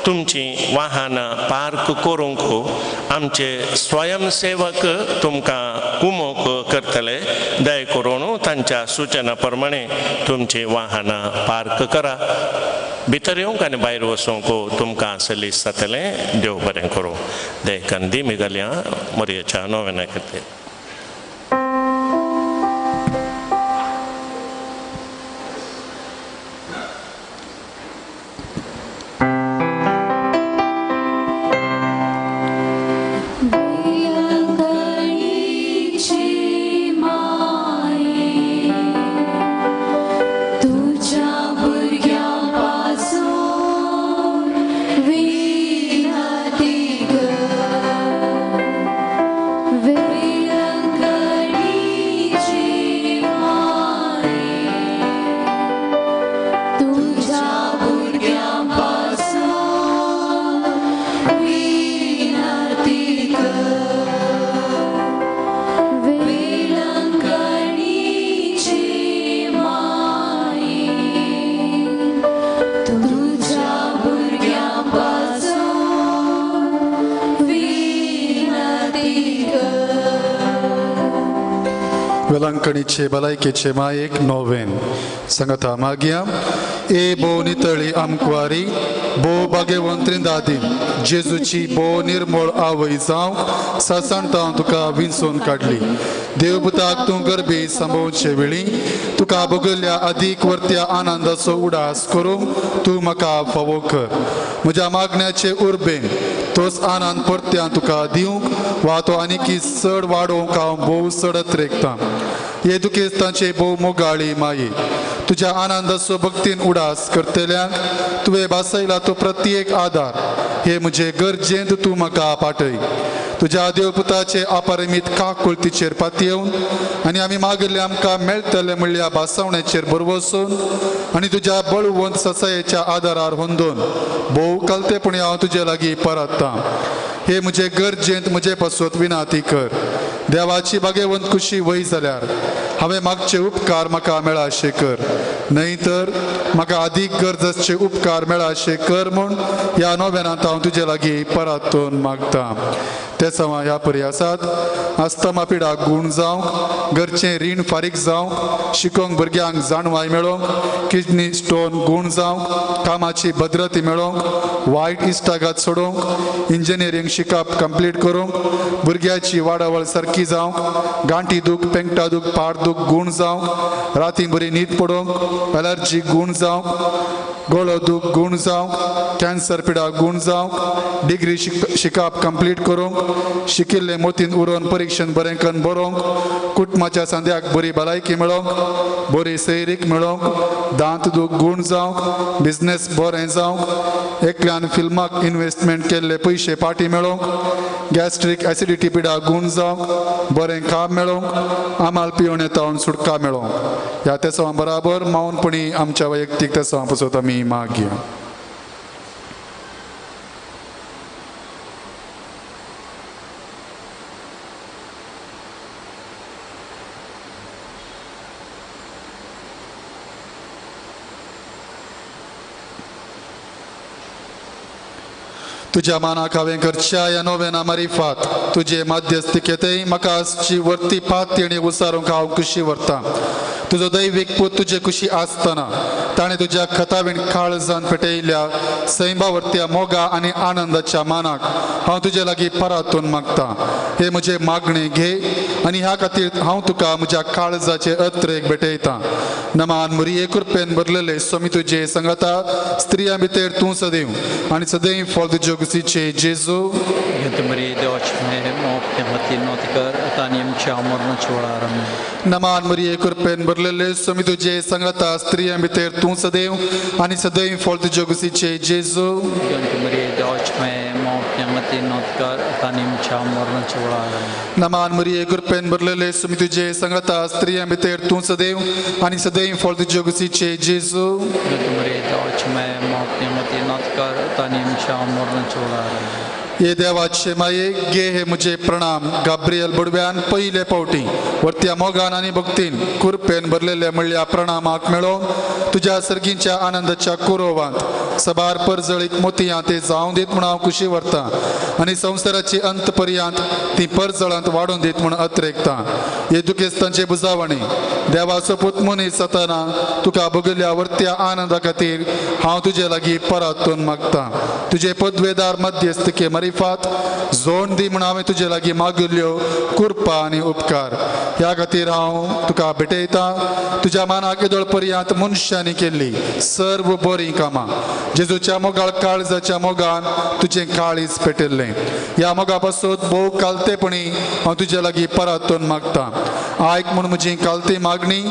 तुमची वाहनां पार्क करूंक आमचे स्वयंसेवक तुमकां कुमोक करतले. दय करून तांच्या सुचना प्रमाणे तुमची वाहनां पार्क करा. भितर येवंक आनी भायर वचूंक तुमकां सलीस जातलें. देव बरें करूं. देयकान दी मेघालया मरयेच्या नोवेना खातीर. वेलंकणीचे भलायकेचे मायेक नोवेन सांगता मागया. ए बो नितळी आमकुवारी बो भाग्यवंतरी दादीन जेजूची बो निर्मळ आवय जावं सासणता तुका विंचून काडली. देवपुताक तूं गरबी सांभोवचे वेळी तुका बगल्ल्या अदीक वर्त्या आनंदाचो उडास करूंक तूं म्हाका फावो कर. म्हज्या मागण्याचे उर्बेन तोच आनंद परत्यान तुका दिवंक वा तो आनीकी चड वाडोवंक हांव भोव चडत रेखतां. हे दुखेस्तांचे भोव मोगाळी माये तुज्या आनंदाचो भक्तीन उडास करतल्यांक तुवें बासयला तो प्रत्येक आदार हे म्हजे गरजेंत तूं म्हाका पाठय. तुज्या देवपुताचे अपरिमीत काकुळतीचेर पातयेवन आनी आमी मागले आमकां मेळटले म्हणल्या भासावण्याचेर बरवसून आनी तुज्या बळवंत ससायेच्या आदारार होंदून भोव कलतेपणी हांव तुजे लागीं परततां. हे म्हजे गरजेंत म्हजे पासून विनाती कर. देवाची भाग्यवंत खुशी वय जाल्यार हांवें मागचे उपकार म्हाका मेळाशे कर. न्हय तर म्हाका अदीक गरजेचे उपकार मेळाशे कर म्हूण ह्या नोवेनांत हांव तुजे लागीं परतून मागतां. ते सवा ह्या परी आसात. अस्तमा पिडाक गूण जावंक, घरचें रीण फारीक जावंक, शिकोवंक भुरग्यांक जाणवाय मेळोवंक, किडनी स्टोन गूण जावंक, कामाची भद्रती मेळोवंक, वायट इश्टागात सोडोवंक, इंजिनियरींग शिकप कंप्लीट करूंक, भुरग्याची वाडावळ सारकी जावंक, गांठी दूख, पेंगटा दूख, पाड दूख गूण जावंक, राती बरी न्हीद पडोवंक, एलर्जी गूण जावंक, गोळो दूख गूण जावंक, कॅन्सर पिडा गूण जावंक, डिग्री शिकप कंप्लीट करूंक, शिकिल्ले मोतीन उरोवन परिक्षेन बरें करून बरोवंक, कुटुंबाच्या सांद्याक बरी भलायकी मेळोवंक, बरी सैरीक मेळोवंक, दांत दूख गूण जावंक, बिझनेस बरें जावंक, एकल्यान फिल्माक इन्वेस्टमेंट केल्ले पयशे पाटी मेळोवंक, गॅस्ट्रीक एसिडिटी पिडा गूण जावंक, बरें काम मेळोवंक, आमाल पिवण येतावन सुटका मेळोवंक. ह्या तेसां बराबर मौनपणी आमच्या वैयक्तीक तेसां पासून आमी मागया. तुज्या मानाक हांवें घरच्या ह्या नोवेना मारिफात तुजे मध्यस्तिकेतय म्हाका आजची वर्ती पात तेणी उसारूंक हांव कुशी व्हरतां. तुजो दैवीक पूत तुजे कुशी आसतना ताणें तुज्या खतावीण काळजान पेटयल्ल्या सैंबावर्त्या मोगा आनी आनंदाच्या मानाक हांव तुजे लागीं परातून मागतां. हे म्हजे मागणे घे आनी ह्या खातीर हांव तुका म्हज्या काळजाचे अत्रेक भेटयतां. नमान मुरये कृपेन भरलेले स्वामी तुजे संगता स्त्रियां भितर तूं सदैव आनी सदैव फळ तुज्यो कुशीचे जेजू. नमान मुरये कृपेन भरलेले स्वामी तुजे संगता स्त्रियां भितर तूं सदैव आनी सदैव फळ तुज्यो कुशीचे जेजू. नमान मुरये कृपेन भरलेले स्वामी तुजे संगता स्त्रियां भितर तूं सदैव आनी सदैव फळ तुज्यो कुशीचे जेजू. ये देवाचे माये गे हे म्हजे प्रणाम. गाब्रियल बुडव्यान पयले पावटी वर्त्या मोगान आनी भक्तीन कृपेन भरलेल्या म्हणल्या प्रणामाक मेळोवन तुज्या सर्गीच्या आनंदाच्या कुरोवांत सबार परजळीक मोतयां ते जावं दीत म्हूण हांव कुशी व्हरतां आनी संवसाराची अंत पर्यंत ती परजळांत वाडून दीत म्हूण अत्रेकतां. हे दुखेस्तांचे बुजावणी देवाचो पूत मनीस जाताना तुका भोगिल्ल्या वर्त्या आनंदा खातीर हांव तुजे लागीं परातून मागतां. तुजे पदवेदार मध्यस्तिके मारिफात जोड दी म्हूण हांवें तुजे लागीं मागिल्ल्यो कृपा आनी उपकार ह्या खातीर हांव तुका भेटयतां. तुज्या मानाक येदोळ पर्यंत मनशांनी केल्ली सर्व बरीं कामां जेजूच्या मोगाळ काळजाच्या मोगान तुजें काळीज पेटयल्लें. ह्या मोगा पासून भोव कालतेपणी हांव तुजे लागीं परातून मागतां. आयक म्हूण म्हजी कालती मागणी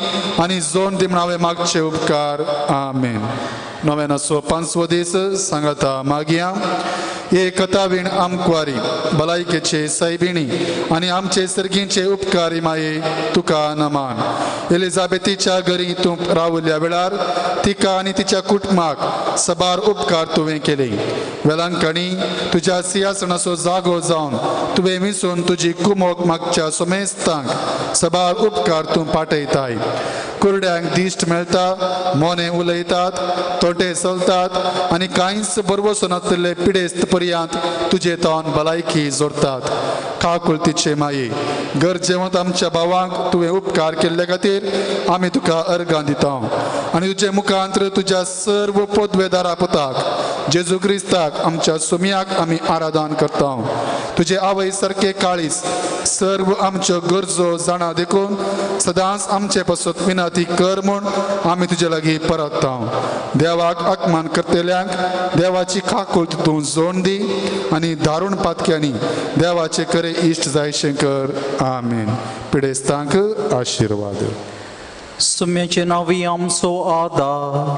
आनी जोड दी म्हूण हांवें मागचे उपकार. आमेन. नोवेनाचो 5वो दीस सांगाता मागया. हे कथावीण आमकवारी भलायकेचे सायबिणी आनी आमचे सर्गीचे उपकारी माये तुका नमान. एलिझाबेथीच्या घरी तूं रावल्ल्या वेळार तिका आनी तिच्या कुटुंबाक सबार उपकार तुवें केले. वेलांकणी तुज्या सिंहासनाचो जागो जावन तुवें विसून तुजी कुमोक मागच्या सोमेस्तांक सबार उपकार तूं पाठयताय. कुरड्यांक दिश्ट मेळटा, मोने उलयतात, तोटे चलतात आनी कांयच बरवसून आसलेले पिडेस्त पर्यंत तुजे तोंड भलायकी जोडतात. काकुळतीचे माये गरजेवंत आमच्या भावांक तुवें उपकार केल्ले खातीर आमी तुका अर्गां दिता आनी तुजे मुखांतर तुज्या सर्व पदवेदारा पुताक जेजू क्रिस्ताक आमच्या सुमयाक आमी आराधन करता. तुजे आवय सारके काळीज सर्व आमच्यो गरजो जाणा देखून सदांच आमचे पासून विनंती कर म्हूण आमी तुजे लागीं परतता. देवाक आत्मान करतेल्यांक देवाची काकुळट तूं जोड दी आनी दारूण पातक्यांनी देवाचे करे इश्ट जायशें कर. आमेन. पिडेस्तांक आशिर्वाद. सुम्याचे नावी आमचो आदार.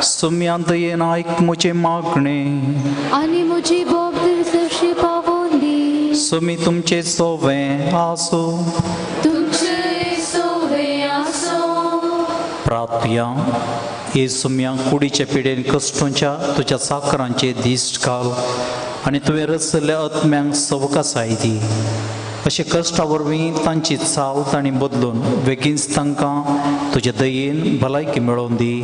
सुम्यांत येन आयक म्हजे मागणे आनी म्हजी बोग दिवशी पावोवन दी. सुमी तुमचे सोवें आसो. तुमचे सोवे आसो. प्रार्थया. हे सुम्या कुडीच्या पिडेन कश्टांच्या तुज्या साकरांचे दिश्ट घाल आनी तुवें रचल्या आत्म्यांक सवकासाय दी. अशें कश्टा वरवीं तांची चाल तांणी बदलून बेगीनच तांकां तुज्या दयेन भलायकी मेळोवन दी.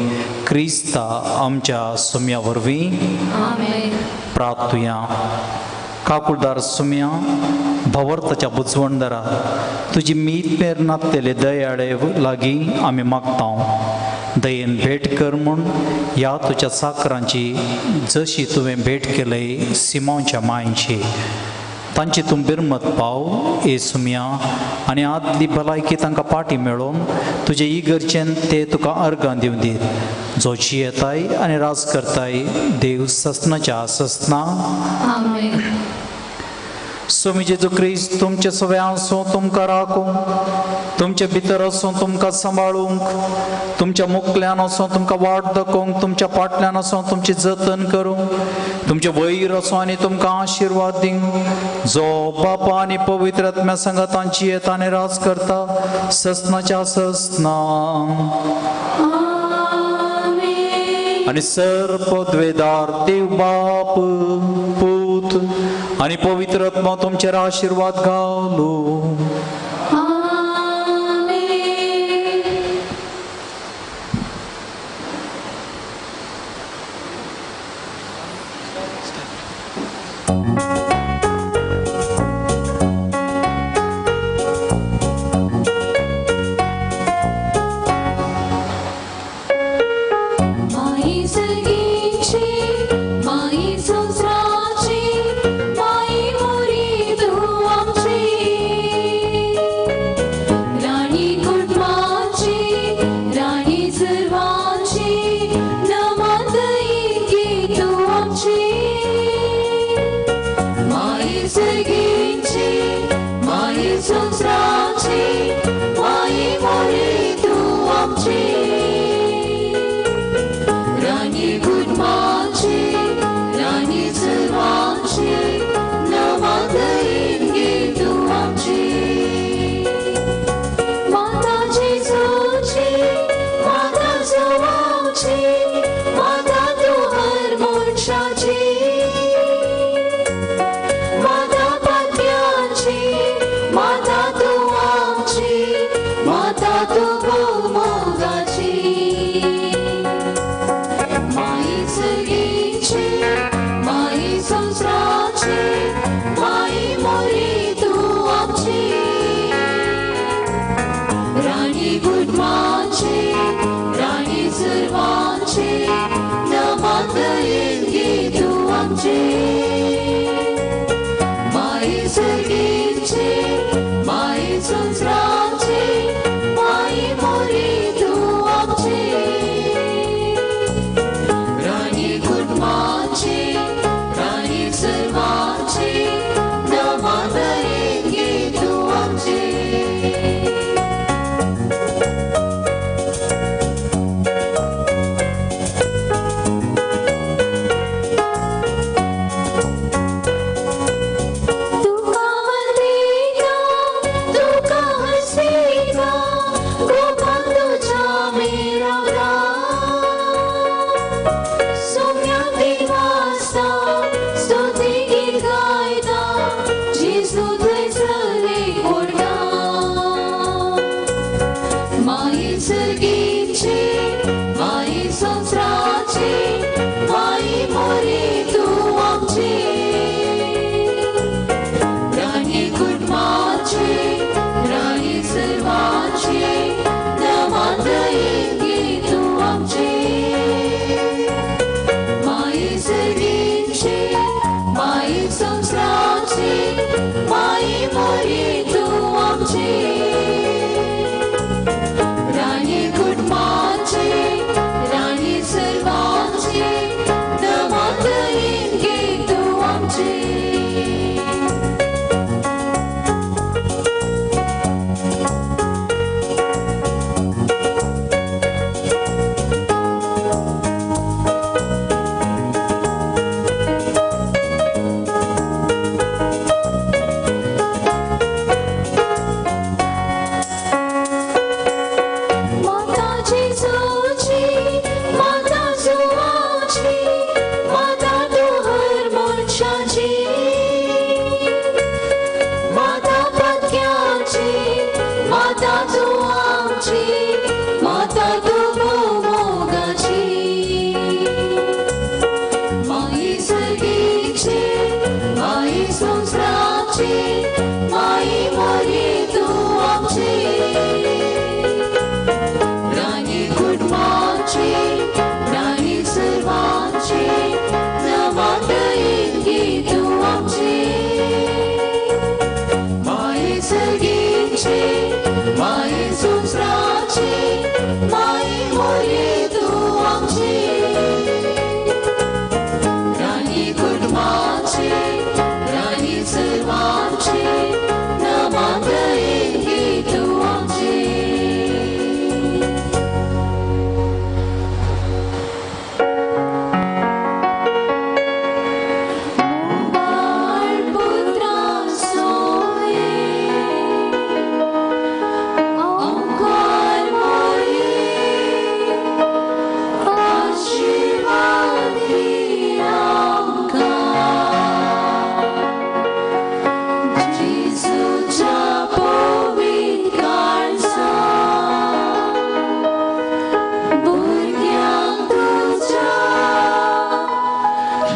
क्रिस्ता आमच्या सुम्या वरवीं. आमेन. प्रार्थया. काकुळदार सुम्या भवर्ताच्या बुजवणदारा तुजी मीत मेर नातेले दयाळे लागीं आमी मागता. दयेन भेट कर म्हूण ह्या तुज्या साकरांची जशी तुवें भेट केलय सिमोनच्या मांयची तांची तूं बिरमत पाव ए सुम्या आनी आदली भलायकी तांकां पाटी मेळोवन तुजे इगर्जेन ते तुका अर्गां दिवन दीत. जो जियेताय आनी राज करताय देव ससनाच्या ससना. आमेन. स्वामी जेजू क्रिस्त तुमचे सवे आसूं तुमकां राखूंक, तुमचे भितर आसूं तुमकां सांबाळूंक, तुमच्या मुखल्यान आसूं तुमकां वाट दाखोवंक, तुमच्या फाटल्यान आसूं तुमची जतन करूंक, तुमचे वयर आसूं आनी तुमकां आशिर्वाद दिवंक, जो बापा आनी पवित्र आत्म्या संगतांची येता आनी राज करता ससनाच्या ससना. आनी सर्व पदवेदार देव बाप पूत आनी पवित्र आत्मा तुमचेर आशिर्वाद घालूं.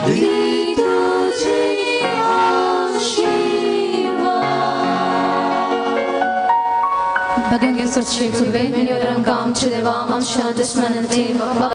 Be Bagam Kutche Kube, Yoram Gam Chideva, Amsha Dismanante,